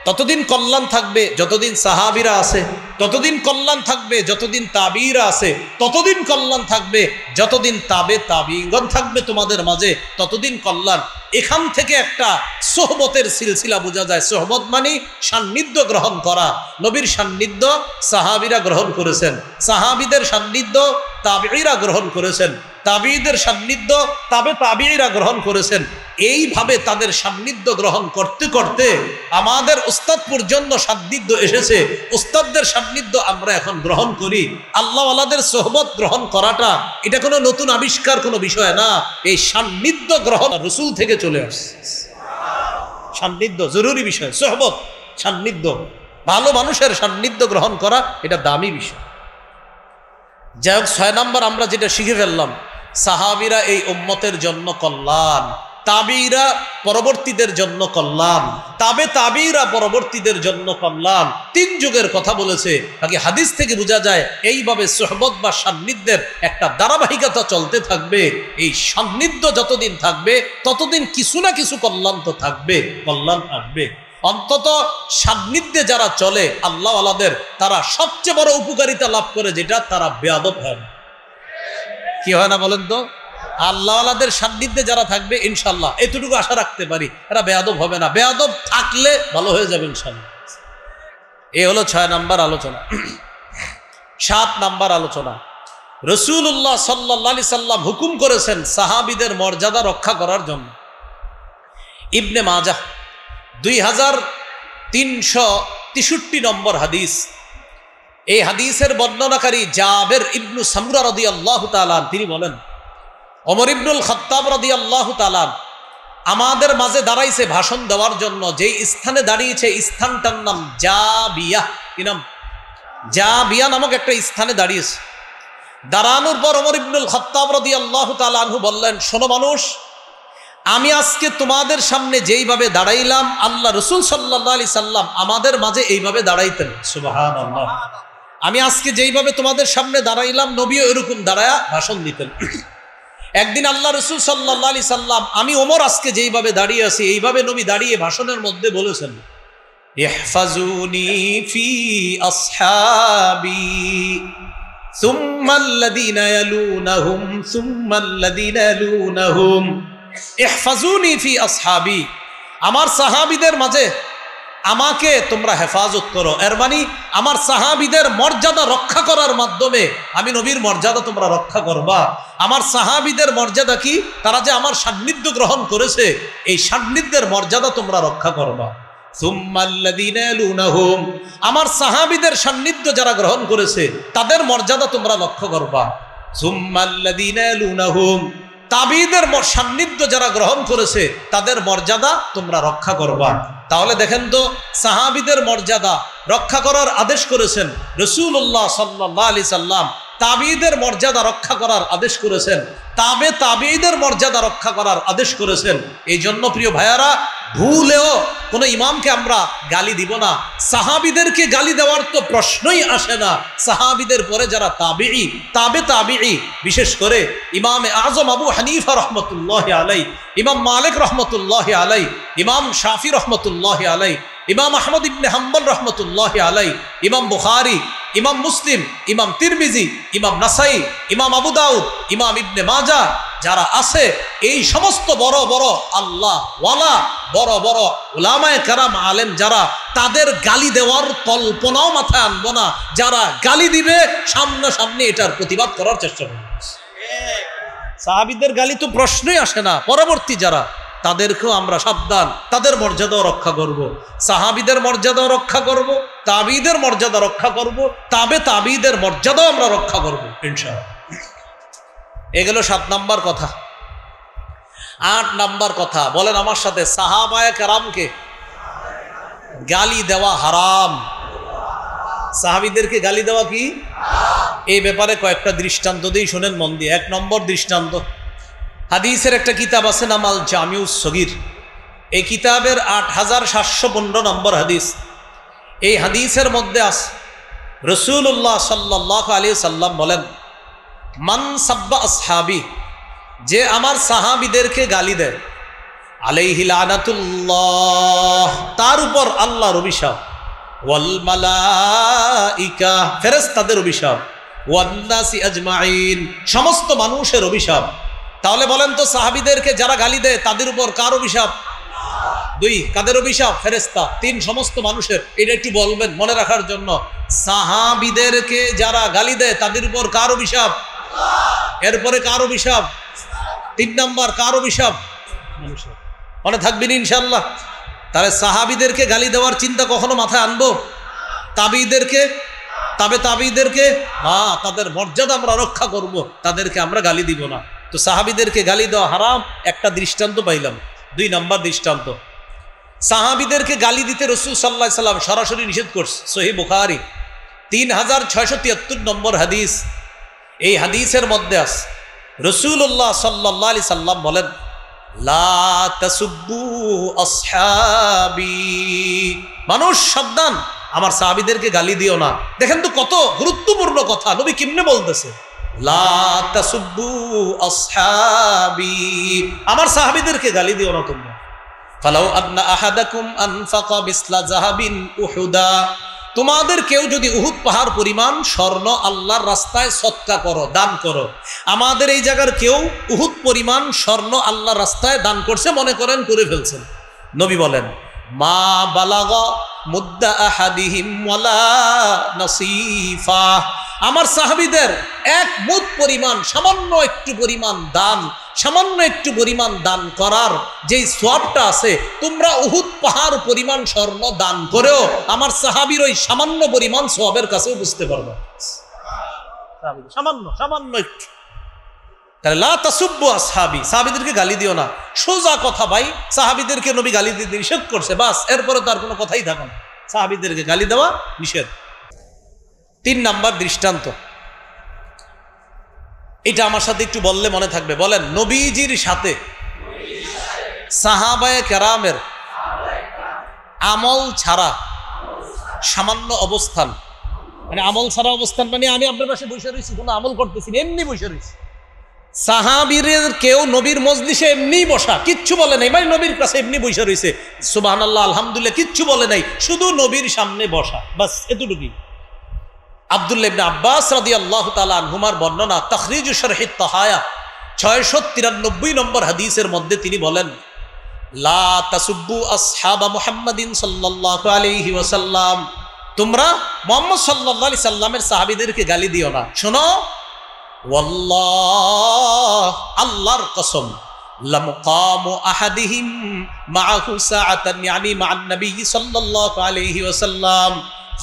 ততদিন কল্যাণ থাকবে যতদিন সাহাবীরা আছে, ততদিন কল্যাণ থাকবে যতদিন তাবিঈরা আছে, ততদিন কল্যাণ থাকবে যতদিন তাবিঈগণ থাকবে তোমাদের মাঝে, ততদিন কল্যাণ। এখান থেকে একটা সোহবতের সিলসিলা বোঝা যায়। সোহবত মানে সান্নিধ্য গ্রহণ করা। নবীর সান্নিধ্য সাহাবীরা গ্রহণ করেছেন, সাহাবীদের সান্নিধ্য তাবিঈরা গ্রহণ করেছেন, তাবিঈদের সান্নিধ্য তাবিঈরা গ্রহণ করেছেন। এইভাবে তাদের সান্নিধ্য গ্রহণ করতে করতে আমাদের উস্তাদ পর্যন্ত সান্নিধ্য এসেছে। উস্তাদদের সান্নিধ্য আমরা এখন গ্রহণ করি। আল্লাহওয়ালাদের সোহবত গ্রহণ করাটা এটা কোনো নতুন আবিষ্কার, কোনো বিষয় না। এই সান্নিধ্য গ্রহণ রাসূল থেকে চলে আসছে। সান্নিধ্য জরুরি বিষয়, সোহবত, সান্নিধ্য, ভালো মানুষের সান্নিধ্য গ্রহণ করা এটা দামি বিষয়। যাই হোক, 6 নম্বর আমরা যেটা শিখে ফেললাম, সাহাবীরা এই উম্মতের জন্য কল্যাণ, তাবিঈরা পরবর্তীদের জন্য কল্যাণ, তাবিঈরা পরবর্তীদের জন্য কল্যাণ। 3 যুগের কথা বলেছে। বাকি হাদিস থেকে বোঝা যায় এইভাবে সোহবত বা সান্নিধ্যের একটা ধারাবাহিকতা চলতে থাকবে। এই সান্নিধ্য যতদিন থাকবে ততদিন কিছু না কিছু কল্যাণ তো থাকবে, কল্যাণ আসবে। অন্তত সান্নিধ্যে যারা চলে আল্লাহওয়ালাদের, তারা সবচেয়ে বড় উপকারিতা লাভ করে, যেটা তারা বেয়াদব হয় না। কি হয় না বলেন তো? আল্লাহওয়ালাদের সান্নিধ্যে যারা থাকবে ইনশাল্লাহ এতটুকু আশা রাখতে পারি, এরা বেয়াদব হবে না। বেয়াদব থাকলে ভালো হয়ে যাবে ইনশাল্লাহ। এই হলো 6 নাম্বার আলোচনা। 7 নাম্বার আলোচনা, রাসূলুল্লাহ সাল্লাল্লাহু আলাইহি সাল্লাম হুকুম করেছেন সাহাবীদের মর্যাদা রক্ষা করার জন্য। ইবনে মাজাহ 2363 নম্বর হাদিস। এই হাদিসের বর্ণনাকারী জাবের ইবনু সামরা রাদিয়াল্লাহু তাআলা তিনি বলেন, ওমর ইবনুল খাত্তাব রাদিয়াল্লাহু তাআলা আমাদের মাঝে দাঁড়াইছে ভাষণ দেওয়ার জন্য। যেই স্থানে দাঁড়িয়েছে স্থানটার নাম জাবিয়া। কি নাম? জাবিয়া নামক একটা স্থানে দাঁড়িয়েছে। দাঁড়ানোর পর ওমর ইবনুল খাত্তাব রাদিয়াল্লাহু তাআলা আনহু বললেন, শোনো মানুষ, আমি আজকে তোমাদের সামনে যেইভাবে দাঁড়াইলাম, আল্লাহ রাসূল সাল্লাল্লাহু আলাইহি সাল্লাম আমাদের মাঝে এইভাবে দাঁড়াইতেন। সুবহানাল্লাহ। আমি আজকে যেইভাবে তোমাদের সামনে দাঁড়াইলাম, নবীও এরকম দাঁড়ায়া ভাষণ দিতেন। একদিন আল্লাহ রাসূল সাল্লাল্লাহু আলাইহি সাল্লাম, আমি ওমর আজকে যেইভাবে দাঁড়িয়ে আছি, এইভাবে নবী দাঁড়িয়ে ভাষণের মধ্যে বলেছেন, ইহফাজুনি ফি আসহাবি সুম্মাল্লাযীনা ইয়ালুনাহুম সুম্মাল্লাযীনা ইয়ালুনাহুম। ইহফাজুনি ফি আসহাবি, আমার সাহাবীদের মাঝে আমাকে তোমরা হেফাজত করো। এর মানে আমার সাহাবীদের মর্যাদা রক্ষা করার মাধ্যমে আমি নবীর মর্যাদা তোমরা রক্ষা করবা। আমার সাহাবীদের মর্যাদা কি? তারা যে আমার সান্নিধ্য গ্রহণ করেছে, এই সান্নিধ্যের মর্যাদা তোমরা রক্ষা করবা। সুম্মাল্লাযীনা ইয়ালুনাহুম, আমার সাহাবীদের সান্নিধ্য যারা গ্রহণ করেছে তাদের মর্যাদা তোমরা লক্ষ্য করবা। সুম্মাল্লাযীনা ইয়ালুনাহুম, তাবিঈদের সান্নিধ্য যারা গ্রহণ করেছে তাদের মর্যাদা তোমরা রক্ষা করবা। তাহলে দেখেন তো, সাহাবীদের মর্যাদা রক্ষা করার আদেশ করেছেন রাসূলুল্লাহ সাল্লাল্লাহু আলাইহি সাল্লাম, তাবিঈদের মর্যাদা রক্ষা করার আদেশ করেছেন, তাবিঈদের মর্যাদা রক্ষা করার আদেশ করেছেন। এই জন্য প্রিয় ভাইয়ারা, ভুলেও কোনো ইমামকে আমরা গালি দিব না। সাহাবিদেরকে গালি দেওয়ার তো প্রশ্নই আসে না। সাহাবিদের পরে যারা তাবিঈ, তাবিঈ, বিশেষ করে ইমামে আজম আবু হানিফা রহমতুল্লাহি আলাই, ইমাম মালিক রহমতুল্লাহি আলাই, ইমাম শাফি রহমতুল্লাহি আলাই, ইমাম আহমদ ইবনে হাম্বল রহমতুল্লাহি আলাই, ইমাম বুখারী, ইমাম মুসলিম, ইমাম তিরমিজি, ইমাম নাসাই, ইমাম আবু দাউদ, ইমাম ইবনে মাজাহ, যারা আছে এই সমস্ত বড় বড় আল্লাহ ওয়ালা বড় বড় উলামায়ে কেরাম আলেম যারা, তাদের গালি দেওয়ার কল্পনাও মাথায় আনবো না। যারা গালি দিবে সামনাসামনি এটার প্রতিবাদ করার চেষ্টা করবে। সাহাবীদের গালি তো প্রশ্নই আসে না। পরবর্তী যারা, তাদেরকেও আমরা সাবধান, তাদের মর্যাদাও রক্ষা করব। সাহাবীদের মর্যাদাও রক্ষা করব, তাবিঈদের মর্যাদা রক্ষা করব, তাবিঈদের মর্যাদাও আমরা রক্ষা করব ইনশাআল্লাহ। এগুলো 7 নাম্বার কথা। 8 নাম্বার কথা বলেন আমার সাথে, সাহাবায়ে কেরামকে গালি দেওয়া হারাম। সাহাবীদেরকে গালি দেওয়া কি? এই ব্যাপারে কয়েকটা দৃষ্টান্ত দিই, শুনেন মন দিয়ে। 1 নম্বর দৃষ্টান্ত, হাদিসের একটা কিতাব আছে নাম আল জামিউস সগীর। এই কিতাবের 8715 নম্বর হাদিস। এই হাদিসের মধ্যে আছে রাসূলুল্লাহ সাল্লাল্লাহু আলাইহি সাল্লাম বলেন, মান সাব্বা আসহাবি, যে আমার সাহাবীদেরকে গালি দেয়, আলাইহি লানাতুল্লাহ, তার উপর আল্লাহর অভিশাপ, ওয়াল মালাইকা, ফেরেশতাদের অভিশাপ, ওয়ান নাসি আজমাইন, সমস্ত মানুষের অভিশাপ। তাহলে বলেন তো, সাহাবীদেরকে যারা গালি দেয় তাদের উপর কার অভিশাপ? 2, কাদের অভিশাপ? ফেরেশতা। 3, সমস্ত মানুষের। এটা একটু বলবেন মনে রাখার জন্য। সাহাবীদেরকে যারা গালি দেয় তাদের উপর কার অভিশাপ? এরপরে কার অভিশাপ? 3 নাম্বার কার অভিশাপ? মানুষের। মনে থাকবেন ইনশাআল্লাহ। তাহলে সাহাবীদেরকে গালি দেওয়ার চিন্তা কখনো মাথায় আনবো? তাবিঈদেরকে, তাবিঈদেরকে তাদের মর্যাদা আমরা রক্ষা করব, তাদেরকে আমরা গালি দিব না। তো সাহাবীদেরকে গালি দেওয়া হারাম, একটা দৃষ্টান্ত পাইলাম। 2 নাম্বার দৃষ্টান্ত, সাহাবীদেরকে গালি দিতে রাসূল সাল্লাল্লাহু আলাইহি সাল্লাম সরাসরি নিষেধ করছে। সহিহ বুখারী 3673 নম্বর হাদিস। এই হাদিসের মধ্যে আছে রাসূলুল্লাহ সাল্লাল্লাহু আলাইহি সাল্লাম বলেন, লা তাসুব্বু আসহাবি, মানুষ সাবধান, আমার সাহাবীদেরকে গালি দিও না। দেখেন তো কত গুরুত্বপূর্ণ কথা, নবী কেমনে বলতেছে, লা তাসুব্বু আসহাবি, আমার সাহাবীদেরকে গালি দিও না তোমরা। ফালাউ আন্না আহাদাকুম আনফাকা বিসলা যাহাবিন উহুদা, তোমাদের কেউ যদি উহুদ পাহাড় পরিমাণ স্বর্ণ আল্লাহর রাস্তায় সদকা করো, দান করো। আমাদের এই জায়গার কেউ উহুদ পরিমাণ স্বর্ণ আল্লাহর রাস্তায় দান করছে, মনে করেন করে ফেলছেন। নবী বলেন, মা বালাগা মুদ্দা আহাদিহিম ওয়ালা নাসিফা, আমার সাহাবীদের 1 মুদ পরিমাণ, সামান্য একটু পরিমাণ দান করার যেই সওয়াবটা আছে, তোমরা উহুদ পাহাড় পরিমাণ স্বর্ণ দান করেও আমার সাহাবীর ওই সামান্য পরিমাণ সওয়াবের কাছেও বুঝতে পারবে। সামান্য একটু। তাহলে লা তাসুব্বু আসহাবি, সাহাবীদেরকে গালি দিও না। সোজা কথা ভাই, সাহাবীদেরকে নবী গালি দিতে নিষেধ করছে, বাস, এরপরে তার কোনো কথাই থাকে না। সাহাবীদেরকে গালি দেওয়া নিষেধ। 3 নাম্বার দৃষ্টান্ত, এটা আমার সাথে একটু বললে মনে থাকবে। বলেন, নবীজির সাথে সাহাবায়ে কেরামের আমল ছাড়া সামান্য অবস্থান, মানে আমল ছাড়া অবস্থান মানে আমি আপনার পাশে বসে রয়েছি, কোনো আমল করতেছি না, এমনি বসে রয়েছি। সাহাবীদের কেউ নবীর মজলিসে এমনি বসা, কিচ্ছু বলে নাই, মানে নবীর কাছে এমনি বসে রয়েছে, সুবহানাল্লাহ আলহামদুলিল্লাহ কিচ্ছু বলে নাই, শুধু নবীর সামনে বসা, বাস এতটুকুই। আব্দুল্লাহ ইবনে আব্বাস রাদিয়াল্লাহু তাআলা আনহুমার বর্ণনা, তাখরিজু শরহিত তাহায়া 693 নম্বর হাদিসের মধ্যে তিনি বলেন, লা তাসুব্বু আসহাবা মুহাম্মাদিন সাল্লাল্লাহু আলাইহি ওয়াসাল্লাম, তোমরা মুহাম্মদ সাল্লাল্লাহু আলাইহি সাল্লামের সাহাবীদেরকে গালি দিও না। শোনো, ওয়াল্লাহ, আল্লাহর কসম, লামকামু আহাদিহিম মাআহু সাআতান, ইয়ানি মা'আন নবী সাল্লাল্লাহু আলাইহি ওয়াসাল্লাম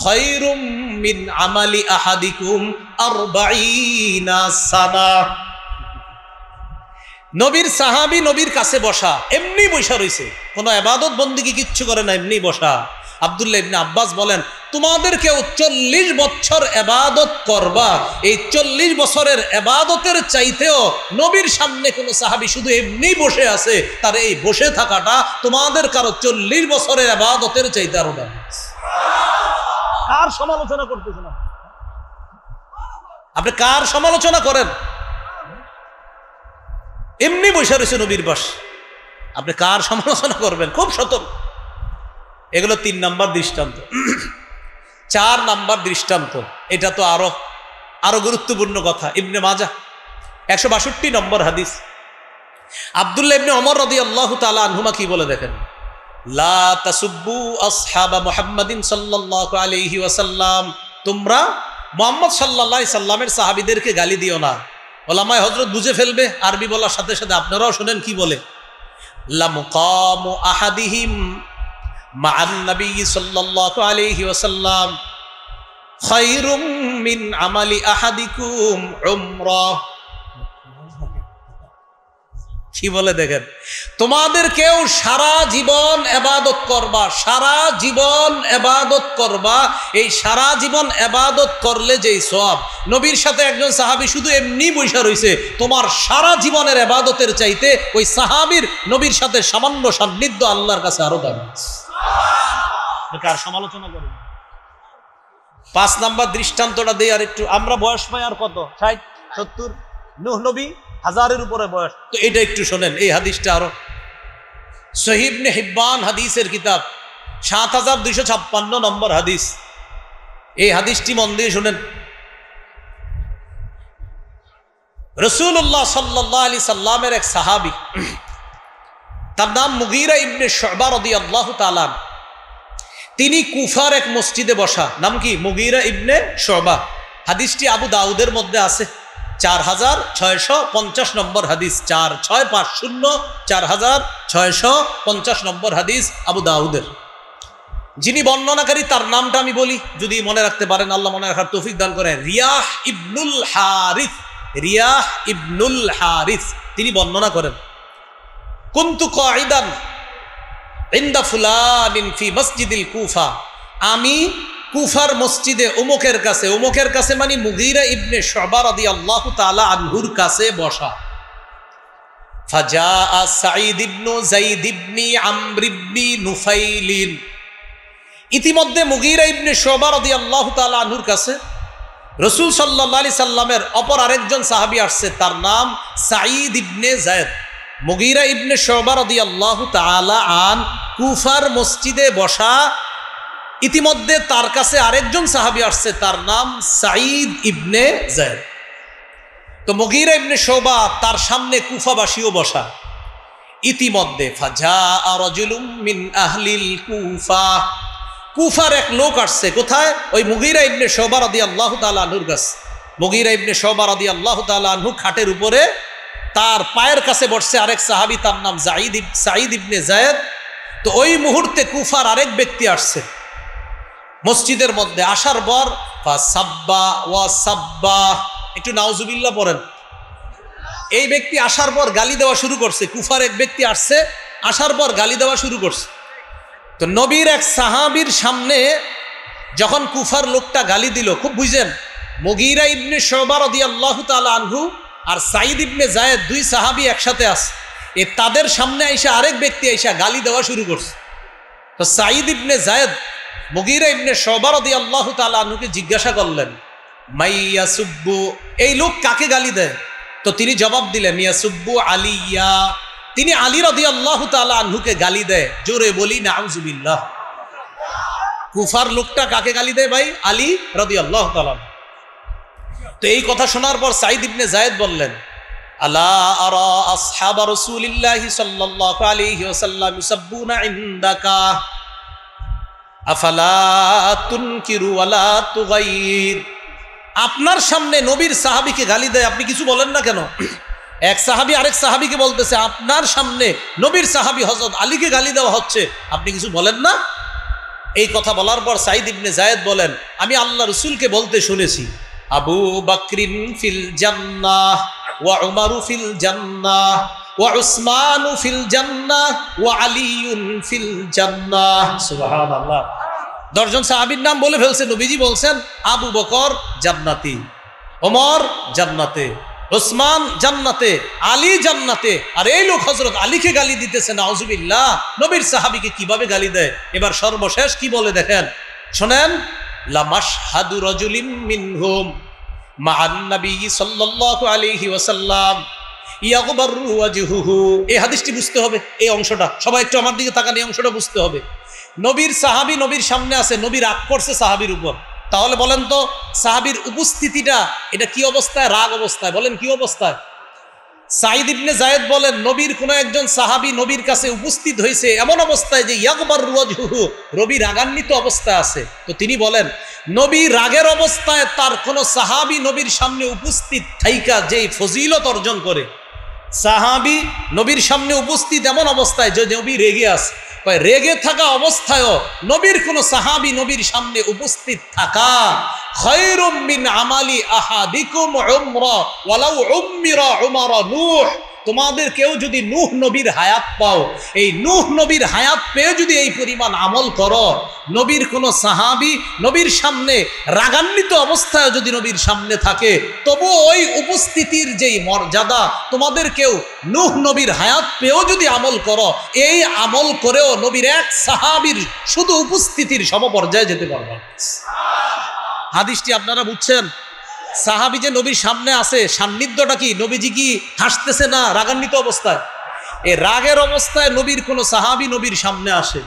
খায়রুম মিন আমালি আহাদিকুম 40 সানা। নবীর সাহাবী নবীর কাছে বসা, এমনি বসা রয়েছে, কোনো ইবাদত বন্দেগী কিচ্ছু করে না, এমনি বসা। আব্দুল্লাহ ইবনে আব্বাস বলেন, তোমাদেরকেও 40 বছর ইবাদত করবা, এই 40 বছরের ইবাদতের চাইতেও নবীর সামনে কোন সাহাবী শুধু এমনি বসে আছে, তার এই বসে থাকাটা তোমাদের কারো 40 বছরের ইবাদতের চাইতে আরো দামি। কার সমালোচনা করতেছেন আপনি? কার সমালোচনা করেন? এমনি বসে রয়েছে নবীর পাশে, আপনি কার সমালোচনা করবেন? খুব সতর্ক। এগুলো 3 নাম্বার দৃষ্টান্ত। 4 নাম্বার দৃষ্টান্ত, এটা তো আরো গুরুত্বপূর্ণ কথা। ইবনে মাজাহ 162 নম্বর হাদিস, আব্দুল্লাহ ইবনে ওমর রাদিয়াল্লাহু তাআলা আনহুমা কি বলে দেখেন, লা তাসুব্বু আসহাবা মুহাম্মাদিন সাল্লাল্লাহু আলাইহি ওয়াসাল্লাম, তোমরা মুহাম্মদ সাল্লাল্লাহু আলাইহি সাল্লামের সাহাবীদেরকে গালি দিও না। ওলামায়ে হযরত বুঝে ফেলবে, আরবি বলার সাথে সাথে আপনারাও শুনেন কি বলে। লা মুকামু আহাদিহিম মা'আন নবী সাল্লাল্লাহু আলাইহি ওয়াসাল্লাম খায়রুম মিন আমালি আহাদিকুম উমরাহ। কি বলে দেখেন, তোমাদের কেউ সারা জীবন ইবাদত করবা, সারা জীবন ইবাদত করবা, এই সারা জীবন ইবাদত করলে যেই সওয়াব, নবীর সাথে একজন সাহাবী শুধু এমনি বসে রইছে, তোমার সারা জীবনের ইবাদতের চাইতে ওই সাহাবীর নবীর সাথে সামান্য সান্নিধ্য আল্লাহর কাছে আরো দামি। কার সমালোচনা করেন? 5 নাম্বার দৃষ্টান্তটা দেই আর একটু। আমরা বয়স পাই আর কত, 60 70, নূহ নবী 1000-এর উপরে বয়স। তো এটা একটু শোনেন, এই হাদিসটা আরো সহিহ ইবনে হিব্বান হাদিসের কিতাব 7256 নম্বর হাদিস। এই হাদিসটি মন দিয়ে শুনেন। রাসূলুল্লাহ সাল্লাল্লাহু আলাইহি সাল্লামের এক সাহাবী, তার নাম মুগীরা ইবনে শুবা রাদিয়াল্লাহু তাআলা, তিনি কুফার এক মসজিদে বসা। নাম কি? মুগীরা ইবনে শুবা। হাদিসটি আবু দাউদের মধ্যে আছে, 4650 নম্বর হাদিস, 4650 4650 নম্বর হাদিস আবু দাউদের। যিনি বর্ণনাকারী তার নামটা আমি বলি, যদি মনে রাখতে পারেন আল্লাহ মনে রাখার তৌফিক দান করেন। রিয়াহ ইবনুল হারিস, রিয়াহ ইবনুল হারিস তিনি বর্ণনা করেন, কুনতু কাঈদান ইনদা ফুলানিন ফি মসজিদিল কুফা, আমি কুফার মসজিদে উমুকের কাছে মানে মুগীরা ইবনে শুবা রাদিয়াল্লাহু তাআলা আনহুর কাছে বসা। ফাজাআ সাঈদ ইবনু যায়েদ ইবনি আমর ইবনি নুফাইল, ইতিমধ্যে মুগীরা ইবনে শুবা রাদিয়াল্লাহু তাআলা আনহুর কাছে রাসূল সাল্লাল্লাহু আলাইহি সাল্লামের অপর আরেকজন সাহাবী আসছে, তার নাম সাঈদ ইবনে যায়েদ। মুগীরা ইবনে শুবা রাদিয়াল্লাহু তাআলা আন কুফার মসজিদে বসা, ইতিমধ্যে তার কাছে আরেকজন সাহাবী আসছে, তার নাম সাঈদ ইবনে যায়েদ। তো মুগীরা ইবনে শুবা তার সামনে কুফাবাসীও বসা। ইতিমধ্যে ফাজাআ রাজুলুম মিন আহলিল কুফা, কুফার এক লোক আসছে। কোথায়? ওই মুগীরা ইবনে শুবা রাদিয়াল্লাহু তাআলা আনহুর কাছে। মুগীরা ইবনে শুবা রাদিয়াল্লাহু তাআলা আনহু খাটের উপরে, তার পায়ের কাছে বসছে আরেক সাহাবী, তার নাম সাঈদ ইবনে যায়েদ। তো ওই মুহূর্তে কুফার আরেক ব্যক্তি আসছে মসজিদের মধ্যে। আসার পর ফাসাব্বা ওয়া সাব্বা, একটু নাউজুবিল্লাহ পড়েন। এই ব্যক্তি আসার পর গালি দেওয়া শুরু করছে। কুফার এক ব্যক্তি আসছে, আসার পর গালি দেওয়া শুরু করছে। তো নবীর এক সাহাবীর সামনে যখন কুফার লোকটা গালি দিল, খুব বুঝেন, মুগীরা ইবনে শুবা রাদিয়াল্লাহু তাআলা আনহু আর সাঈদ ইবনে যায়েদ, দুই সাহাবী একসাথে আছে। তাদের সামনে আইসা আরেক ব্যক্তি আইসা গালি দেওয়া শুরু করছে। তো সাঈদ ইবনে যায়েদ মুগীরা ইবনে শুবা রাদিয়াল্লাহু তাআলা আনহুকে জিজ্ঞাসা করলেন, মাইয়াসুব্বু, এই লোক কাকে গালি দেয়? তো তিনি জবাব দিলেন, ইয়াসুব্বু আলিয়া, তিনি আলী রাদিয়াল্লাহু তাআলা আনহুকে গালি দেয়। জোরে বলি নাউজুবিল্লাহ। কুফার লোকটা কাকে গালি দেয় ভাই? আলী রাদিয়াল্লাহু তাআলা। তো এই কথা শোনার পর সাঈদ ইবনে যায়েদ বললেন, আলা আরা আসহাব রাসূলিল্লাহি সাল্লাল্লাহু আলাইহি ওয়াসাল্লাম ইউসাব্বুনা ইনদাকা আফালা তুনকিরু ওয়ালা তুগাইর। আপনার সামনে নবীর সাহাবীকে গালি দেয়, আপনি কিছু বলেন না কেন? এক সাহাবী আরেক সাহাবীকে বলতেছে, আপনার সামনে নবীর সাহাবী হযরত আলীকে গালি দেওয়া হচ্ছে, আপনি কিছু বলেন না? এই কথা বলার পর সাঈদ ইবনে যায়েদ বলেন, আমি আল্লাহ রাসূলকে বলতে শুনেছি, আবু বকরিন ফিল জান্নাহ ওয়া উমারু ফিল জান্নাহ ওয়া উসমানু ফিল জান্নাহ ওয়া আলিয়ুন ফিল জান্নাহ। সুবহানাল্লাহ। 10 জন সাহাবীর নাম বলে ফেলছে। নবীজি বলছেন আবু বকর জান্নাতি, ওমর জান্নাতে, ওসমান জান্নাতে, আলী জান্নাতে। আর এই লোক হযরত আলীকে গালি দিতেছে, নাউজুবিল্লাহ। নবীর সাহাবীকে কিভাবে গালি দেয়। এবার সর্বশেষ কি বলে দেখেন, শোনেন। লামাশহাদু রাজুলিম মিনহুম মা'আন নবী সাল্লাল্লাহু আলাইহি ওয়াসাল্লাম ইয়াগবারু ওয়াজহুহু। এই হাদিসটি বুঝতে হবে, এই অংশটা সবাই একটু আমার দিকে তাকান, এই অংশটা বুঝতে হবে। নবীর সাহাবী নবীর সামনে আছে, নবী রাগ করছে সাহাবীর উপর। তাহলে বলেন তো সাহাবীর উপস্থিতিটা এটা কি অবস্থায়? রাগ অবস্থায়। বলেন কি অবস্থায়? সাঈদ ইবনে যায়েদ বলেন নবীর কোন একজন সাহাবী নবীর কাছে উপস্থিত হয়েছে এমন অবস্থায় যে ইয়াগবারু ওয়াজহুহু, নবী রাগান্বিত অবস্থায় আছে। তো তিনি বলেন নবী রাগের অবস্থায় তার কোন সাহাবী নবীর সামনে উপস্থিত থাইকা যেই ফজিলত অর্জন করে, সাহাবী নবীর সামনে উপস্থিত এমন অবস্থায় যে নবী রেগে আছে, রেগে থাকা অবস্থায়ও নবীর কোন সাহাবী নবীর সামনে উপস্থিত থাকা খায়রুম মিন আমালি আহাদিকুম উমরা ওয়ালাউ উম্মিরা উমারা নূহ। তোমাদের কেউ যদি নূহ নবীর হায়াত পাও, এই নূহ নবীর হায়াত পেয়ে যদি এই পরিমাণ আমল করো, নবীর কোন সাহাবী নবীর সামনে রাগান্বিত অবস্থায় যদি নবীর সামনে থাকে, তবু ওই উপস্থিতির যেই মর্যাদা তোমাদের কেউ নূহ নবীর হায়াত পেয়েও যদি আমল করো, এই আমল করেও নবীর এক সাহাবীর শুধু উপস্থিতির সমপর্যায়ে যেতে পারবে। হাদিসটি আপনারা বুঝছেন? সাহাবী যে নবীর সামনে আছে, সান্নিধ্যটা কি? নবীজি কি হাসতেছে না রাগান্বিত অবস্থায়? এই রাগের অবস্থায় নবীর কোন সাহাবী নবীর সামনে আসে,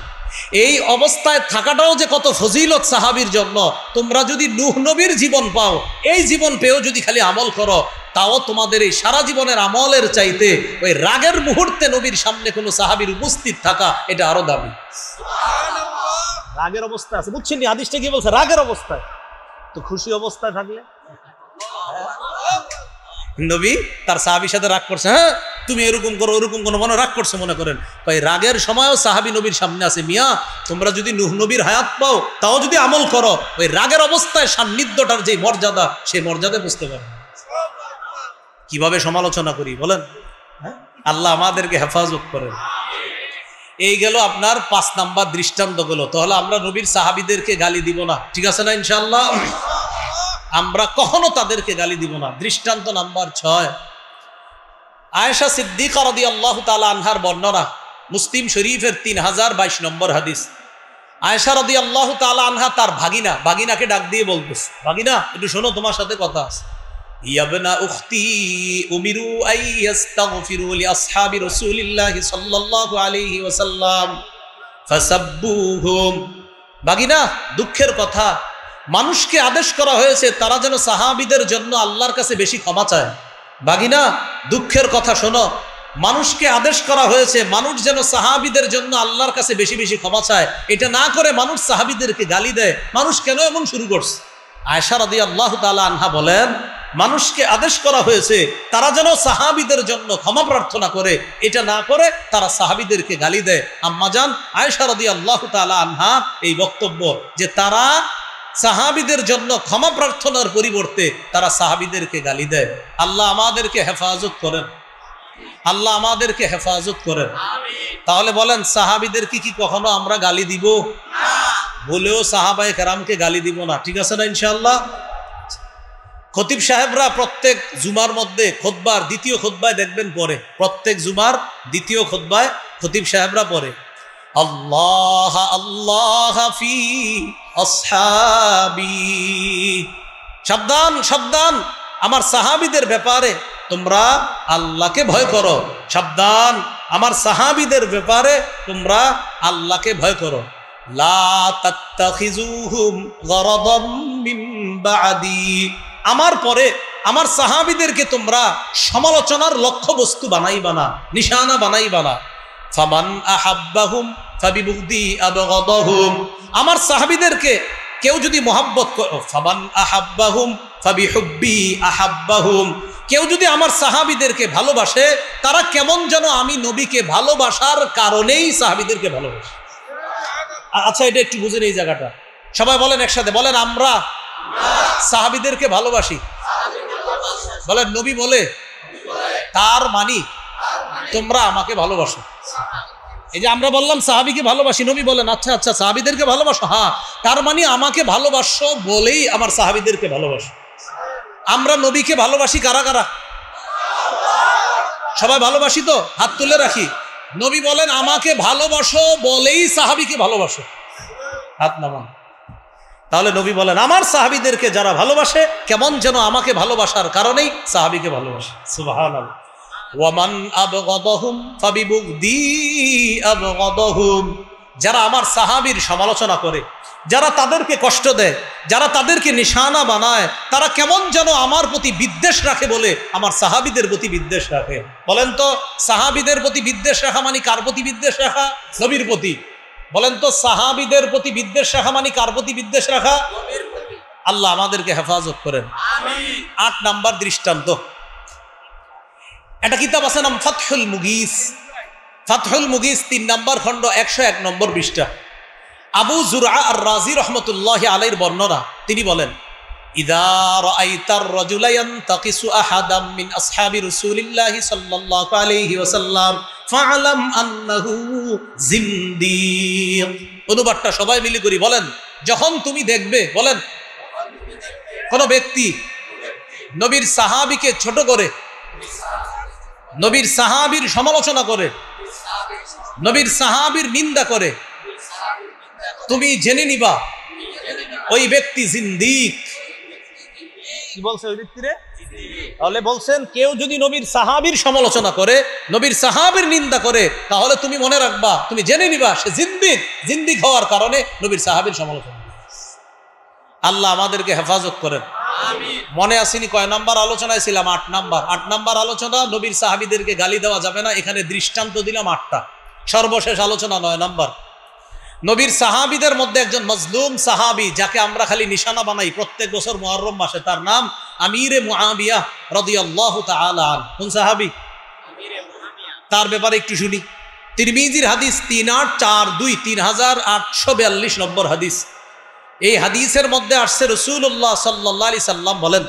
এই অবস্থায় থাকাটাও যে কত ফজিলত সাহাবীর জন্য। তোমরা যদি নূহ নবীর জীবন পাও, এই জীবন পেয়েও যদি খালি আমল করো, তাও তোমাদের এই সারা জীবনের আমলের চাইতে ওই রাগের মুহূর্তে নবীর সামনে কোনো সাহাবীর উপস্থিত থাকা এটা আরো দামি। রাগের অবস্থায় আছে, বুঝছেন? হাদিসটা কি বলছে? রাগের অবস্থায়। তো খুশি অবস্থায় থাকলে নবী তার সাহাবীর সাথে রাগ করছে, হ্যাঁ তুমি এরকম করো ওরকম কোনো, মনে রাগ করছে মনে করেন, ভাই রাগের সময়ও সাহাবী নবীর সামনে আছে। মিয়া তোমরা যদি নূহ নবীর হায়াত পাও, তাও যদি আমল করো, ওই রাগের অবস্থায় সান্নিধ্যটার যে মর্যাদা, সেই মর্যাদা বুঝতে পারো। কিভাবে সমালোচনা করি বলেন? আল্লাহ আমাদেরকে হেফাজত করেন। এই গেল আপনার 5 নাম্বার দৃষ্টান্ত গুলো। তাহলে আমরা নবীর সাহাবীদেরকে গালি দিব না, ঠিক আছে না? ইনশাআল্লাহ আমরা কখনো তাদেরকে গালি দিব না। দৃষ্টান্ত নাম্বার 6, আয়েশা সিদ্দিকা রাদিয়াল্লাহু তাআলা আনহার বর্ণনা, মুসলিম শরীফের 3022 নম্বর হাদিস। আয়েশা রাদিয়াল্লাহু তাআলা আনহা তার ভাগিনাকে ডাক দিয়ে বলতেছে, ভাগিনা একটু শোনো, তোমার সাথে কথা আছে। ইয়াবনা উখতি উমিরু আই ইস্তাগফিরু লি আসহাবি রাসূলিল্লাহি সাল্লাল্লাহু আলাইহি ওয়াসাল্লাম ফাসাব্বুহুম। ভাগিনা দুঃখের কথা, মানুষকে আদেশ করা হয়েছে তারা যেন সাহাবীদের জন্য আল্লাহর কাছে বেশি ক্ষমা চায়। ভাগিনা দুঃখের কথা শোনো, মানুষকে আদেশ করা হয়েছে মানুষ যেন সাহাবীদের জন্য আল্লাহর কাছে বেশি বেশি ক্ষমা চায়। এটা না করে মানুষ সাহাবীদেরকে গালি দেয়। মানুষ কেন এমন শুরু করছে? আয়েশা রাদিয়াল্লাহু তাআলা আনহা বলেন, মানুষকে আদেশ করা হয়েছে তারা যেন সাহাবীদের জন্য ক্ষমা প্রার্থনা করে, এটা না করে তারা সাহাবীদেরকে গালি দেয়। আম্মাজান আয়েশা রাদিয়াল্লাহু তাআলা আনহা এই বক্তব্য যে তারা সাহাবীদের জন্য ক্ষমা প্রার্থনার পরিবর্তে তারা সাহাবীদেরকে গালি দেয়। আল্লাহ আমাদেরকে হেফাজত করেন, আল্লাহ আমাদেরকে হেফাজত করেন। তাহলে বলেন সাহাবীদেরকে কি কখনো আমরা গালি দিব? বলেও সাহাবায়ে কেরামকে গালি দিব না, ঠিক আছে না? ইনশাআল্লাহ খতিব সাহেবরা প্রত্যেক জুমার মধ্যে খুতবার দ্বিতীয় খুতবায় দেখবেন পরে, প্রত্যেক জুমার দ্বিতীয় খুতবায় খতিব সাহেবরা পড়ে আল্লাহ আল্লাহ ফি আসহাবি। সাবধান সাবধান, আমার সাহাবীদের ব্যাপারে তোমরা আল্লাহকে ভয় করো। সাবধান, আমার সাহাবীদের ব্যাপারে তোমরা আল্লাহকে ভয় করো। লা তাত্তাখিজুহুম গরাদাম মিন বাদি। আমার পরে আমার সাহাবীদেরকে তোমরা সমালোচনার লক্ষ্যবস্তু বানাইবা না, নিশানা বানাইবা না। ফামান আহাব্বাহুম ফাবিবুগদি আবগাদাহুম। আমার সাহাবীদেরকে কেউ যদি মহব্বত করে, ফামান আহাব্বাহুম ফাবিহুব্বি আহাব্বাহুম। কেউ যদি আমার সাহাবীদেরকে ভালোবাসে, তারা কেমন যেন আমি নবীকে ভালোবাসার কারণেই সাহাবীদেরকে ভালোবাসি। আচ্ছা এটা একটু বুঝেন এই জায়গাটা, সবাই বলেন একসাথে, বলেন আমরা সাহাবীদেরকে ভালোবাসি। বলেন নবী বলে তার মানি তোমরা আমাকে ভালোবাসো। এই যে আমরা বললাম সাহাবীকে ভালোবাসি, নবী বলেন আচ্ছা আচ্ছা সাহাবীদেরকে ভালোবাসো, হ্যাঁ তার মানে আমাকে ভালোবাসো বলেই আমার সাহাবীদেরকে ভালোবাসো। আমরা নবীকে ভালোবাসি কারা কারা? সবাই ভালোবাসি তো? হাত তুলে রাখি। নবী বলেন আমাকে ভালোবাসো বলেই সাহাবীকে ভালোবাসো, হাত নামান। তাহলে নবী বলেন আমার সাহাবীদেরকে যারা ভালোবাসে কেমন যেন আমাকে ভালোবাসার কারণেই সাহাবীকে ভালোবাসে। সুবহানাল্লাহ। ওয়ামান আবগাদাহুম ফাবিবুগদি আবগাদাহুম, যারা আমার সাহাবীর সমালোচনা করে, যারা তাদেরকে কষ্ট দেয়, যারা তাদেরকে নিশানা বানায়, তারা কেমন যেন আমার প্রতি বিদ্বেষ রাখে বলে আমার সাহাবীদের প্রতি বিদ্বেষ রাখে। বলেন তো সাহাবীদের প্রতি বিদ্বেষ রাখা মানে কার প্রতি বিদ্বেষ রাখা? নবীর প্রতি। বলেন তো সাহাবীদের প্রতি বিদ্বেষ রাখা মানে কার প্রতি বিদ্বেষ রাখা? নবীর প্রতি। আল্লাহ আমাদেরকে হেফাজত করেন, আমিন। ৮ নাম্বার দৃষ্টান্ত, একটা কিতাব আছে নাম ফাতহুল মুগীস। ফাতহুল মুগীস ৩ নম্বর খণ্ড ১০১ নম্বর পৃষ্ঠা। আবু যুরআ আর রাজি রহমতুল্লাহি আলাইহির বর্ণনা, তিনি বলেন ইযা রাআইতার রাজুলা ইয়ানতাকিসু আহাদাম মিন আসহাবি রাসূলিল্লাহি সাল্লাল্লাহু আলাইহি ওয়াসাল্লাম ফাআলাম আন্নাহু জিন্দিক। অনুবাদটা সবাই মিলে করি, বলেন যখন তুমি দেখবে, বলেন কোন ব্যক্তি নবীর সাহাবীকে ছোট করে, নবীর সাহাবীর সমালোচনা করে, নবীর সাহাবীর নিন্দা করে, তুমি জেনে নিবা ওই ব্যক্তি জিন্দিক। কি বলছে ওই ব্যক্তিরে? তাহলে বলছেন কেউ যদি নবীর সাহাবীর সমালোচনা করে, নবীর সাহাবীর নিন্দা করে, তাহলে তুমি মনে রাখবা, তুমি জেনে নিবা সে জিন্দিক। জিন্দিক হওয়ার কারণে নবীর সাহাবীর সমালোচনা। আল্লাহ আমাদেরকে হেফাজত করেন, আমিন। মনে আসেনি কয় নাম্বার আলোচনায় ছিলাম? ৮ নাম্বার। ৮ নাম্বার আলোচনা নবীর সাহাবীদেরকে গালি দেওয়া যাবে না, এখানে দৃষ্টান্ত দিলাম ৮টা। সর্বশেষ আলোচনা ৯ নাম্বার, নবীর সাহাবীদের মধ্যে একজন মজলুম সাহাবী যাকে আমরা খালি নিশানা বানাই প্রত্যেক বছর মুহররম মাসে, তার নাম আমিরে মুআবিয়া রাদিয়াল্লাহু তাআলা আনহু। কোন সাহাবী? আমিরে মুআবিয়া। তার ব্যাপারে একটু শুনি। তিরমিজির হাদিস 3842, 3842 নম্বর হাদিস। এই হাদিসের মধ্যে আসছে রাসূলুল্লাহ সাল্লাল্লাহু আলাইহি সাল্লাম বলেন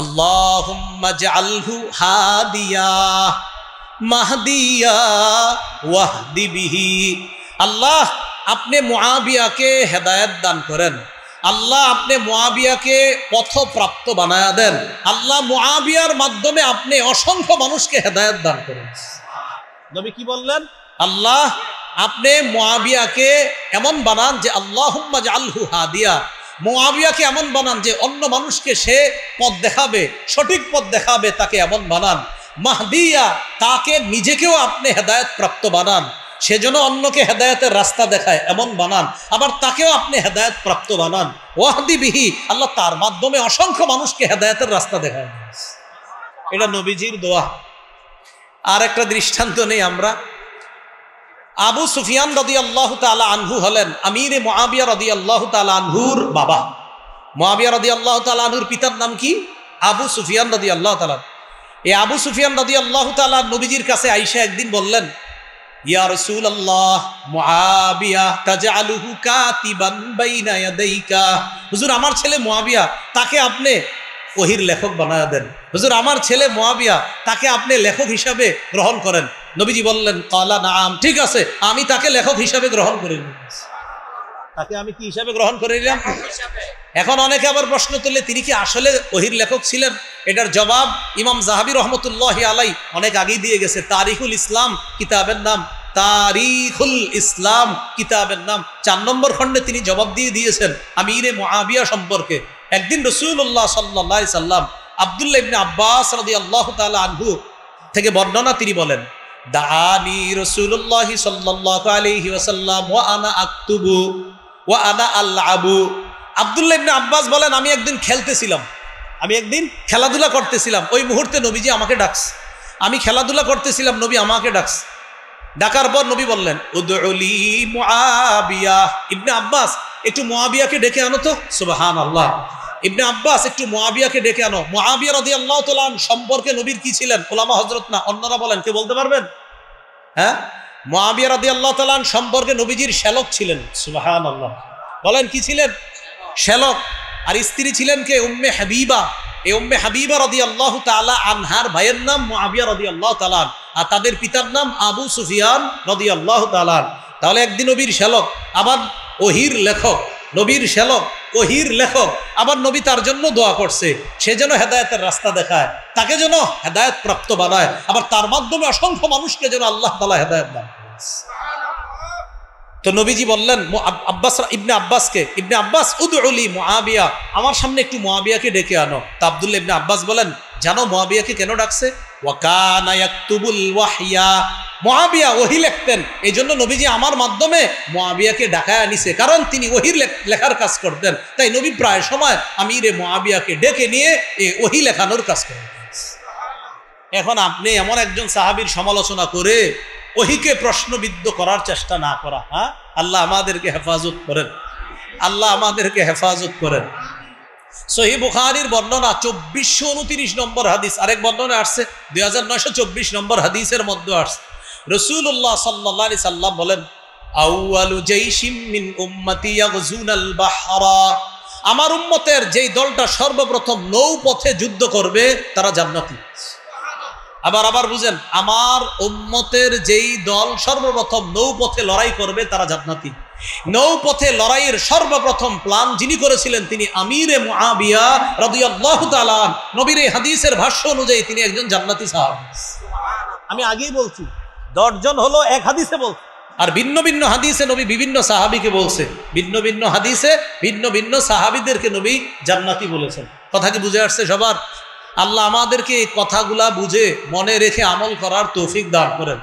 আল্লাহুম্মা জাআলহু হাদিয়া মাহদিয়া ওয়াহদি বিহি। আল্লাহ আপনি মুআবিয়াকে হেদায়েত দান করেন, আল্লাহ আপনি মুআবিয়াকে পথপ্রাপ্ত বানায়া দেন, আল্লাহ মুআবিয়ার মাধ্যমে আপনি অসংখ্য মানুষকে হেদায়েত দান করেন। নবী কি বললেন? আল্লাহ আপনি মুআবিয়াকে এমন বানান যে আল্লাহুম্মা জাআলহু হাদিয়া, মুআবিয়াকে এমন বানান যে অন্য মানুষকে সে পথ দেখাবে, সঠিক পথ দেখাবে, তাকে এমন বানান। মাহদিয়া, তাকে নিজেকেও আপনি হেদায়েত প্রাপ্ত বানান, সেজন্য অন্যকে হেদায়েতের রাস্তা দেখায় এমন বানান, আবার তাকেও আপনি হেদায়েত প্রাপ্ত বানান। ওয়াহদি বিহি, আল্লাহ তার মাধ্যমে অসংখ্য মানুষকে হেদায়েতের রাস্তা দেখায়। এটা নবীজির দোয়া। আর একটা দৃষ্টান্ত নেই আমরা। আবু সুফিয়ান রাদিয়াল্লাহু তাআলা আনহু হলেন আমিরে মুআবিয়া রাদিয়াল্লাহু তাআলা আনহুর বাবা। মুআবিয়া রাদিয়াল্লাহু তাআলা আনহুর পিতার নাম কি? আবু সুফিয়ান রাদিয়াল্লাহু তাআলা। এই আবু সুফিয়ান রাদিয়াল্লাহু তাআলা নবীজির কাছে আয়েশা একদিন বললেন ইয়া রাসূলুল্লাহ মুআবিয়া তাজআলুহু কাতিবান বাইনা ইয়াদাইকা। হুজুর আমার ছেলে মুআবিয়া, তাকে আপনি ওহীর লেখক বানায়া দেন। হুজুর আমার ছেলে মুআবিয়া, তাকে আপনি লেখক হিসাবে গ্রহণ করেন। নবীজি বললেন ক্বালা নাআম, ঠিক আছে আমি তাকে লেখক হিসাবে গ্রহণ করে নিলাম। তাকে আমি কি হিসাবে গ্রহণ করে নিলাম? এখন অনেকে আবার প্রশ্ন তুললে তিনি কি আসলে ওহীর লেখক ছিলেন? এটার জবাব ইমাম যাহাবী রহমতুল্লাহি আলাই অনেক আগেই দিয়ে গেছে। তারিখুল ইসলাম কিতাবের নাম, তারিখুল ইসলাম কিতাবের নাম ৪ নম্বর খণ্ডে তিনি জবাব দিয়ে দিয়েছেন আমিরে মুআবিয়া সম্পর্কে। একদিন রাসূলুল্লাহ সাল্লাল্লাহু আলাইহি সাল্লাম আব্দুল্লাহ ইবনে আব্বাস রাদিয়াল্লাহু তাআলা আনহু থেকে বর্ণনা, তিনি বলেন দাআনি রাসূলুল্লাহ সাল্লাল্লাহু আলাইহি ওয়াসাল্লাম ওয়া আনা আকতুবু ওয়া আনা আলআবু। আব্দুল্লাহ ইবনে আব্বাস বলেন আমি একদিন খেলতেছিলাম, আমি একদিন খেলাধুলা করতেছিলাম, ওই মুহূর্তে নবীজি আমাকে ডাকছে। আমি খেলাধুলা করতেছিলাম, নবী আমাকে ডাকছে। ডাকার পর নবী বললেন উদউলি মুআবিয়া। ইবনে আব্বাস একটু মুআবিয়াকে ডেকে আনো তো। সুবহানাল্লাহ। ইবনে আব্বাস একটু মুআবিয়াকে ডেকে আনো। মুআবিয়া রাদিয়াল্লাহু তাআলা সম্পর্কে নবীর কি ছিলেন? উলামা হযরত না অন্যরা বলেন, কে বলতে পারবেন? হ্যাঁ, মুআবিয়া রাদিয়াল্লাহু তাআলা সম্পর্কে নবীজির শ্যালক ছিলেন। সুবহানাল্লাহ। বলেন কি ছিলেন? শ্যালক। আর স্ত্রী ছিলেন কে? উম্মে হাবিবা। এই উম্মে হাবিবা রাদিয়াল্লাহু তাআলা আনহার ভাইয়ের নাম মুআবিয়া রাদিয়াল্লাহু তাআলা। আর তাদের পিতার নাম আবু সুফিয়ান রাদিয়াল্লাহু তাআলা। তাহলে একদিন নবীর শ্যালক, আবার ওহির লেখক, নবীর শ্যালক ওহির লেখক, আবার নবী তার জন্য দোয়া করছে, সে যেন হেদায়েতের রাস্তা দেখায়, তাকে যেন হেদায়েত প্রাপ্ত বানায়, আবার তার মাধ্যমে অসংখ্য মানুষকে যেন আল্লাহ তাআলা হেদায়েত দান করে। তো নবীজি বললেন ইবনে আব্বাস উদউলি মুআবিয়া, আমার সামনে একটু মুআবিয়াকে ডেকে আনো। তা আব্দুল্লাহ ইবনে আব্বাস বলেন, জানো মুআবিয়াকে কেন ডাকছে? ওয়া কানা ইয়াকতুবুল ওয়াহইয়া, মুআবিয়া ওহী লিখতেন, এই জন্য নবীজি আমার মাধ্যমে মুআবিয়াকে ডাকায় আনিছে, কারণ তিনি ওহীর লেখার কাজ করতেন। তাই নবী প্রায় সময় আমিরে মুআবিয়াকে ডেকে নিয়ে এই ওহী লেখানোর কাজ করতেন। এখন আপনি এমন একজন সাহাবীর সমালোচনা করে ওহিকে প্রশ্নবিদ্ধ করার চেষ্টা না করা। হ্যাঁ, আল্লাহ আমাদেরকে হেফাজত করেন, আল্লাহ আমাদেরকে হেফাজত করেন। সহিহ বুখারীর বর্ণনা 2429 নম্বর হাদিস, আরেক বর্ণনা আসছে 2924 নম্বর হাদিসের মধ্যে আসছে, রাসূলুল্লাহ সাল্লাল্লাহু আলাইহি সাল্লাম বলেন, আউয়ালু জাইশিম মিন উম্মতি ইয়াগজুনাল বাহরা, আমার উম্মতের যেই দলটা সর্বপ্রথম নৌপথে যুদ্ধ করবে তারা জান্নাতি। আবার বুঝেন, আমার উম্মতের যেই দল সর্বপ্রথম নৌপথে লড়াই করবে তারা জান্নাতি। নৌপথে লড়াইয়ের সর্বপ্রথম প্ল্যান যিনি করেছিলেন তিনি আমিরে মুআবিয়া রাদিয়াল্লাহু তাআলা। নবীর এই হাদিসের ভাষ্য অনুযায়ী তিনি একজন জান্নাতি সাহাবী। আমি আগেই বলছি 10 জন হলো এক হাদিসে বল, আর ভিন্ন ভিন্ন হাদিসে নবী বিভিন্ন সাহাবীকে বলছে, ভিন্ন ভিন্ন হাদিসে ভিন্ন ভিন্ন সাহাবীদেরকে নবী জান্নাতি বলেছেন। কথা কি বুঝে আসছে সবার? আল্লাহ আমাদেরকে এই কথাগুলা বুঝে মনে রেখে আমল করার তৌফিক দান করেন।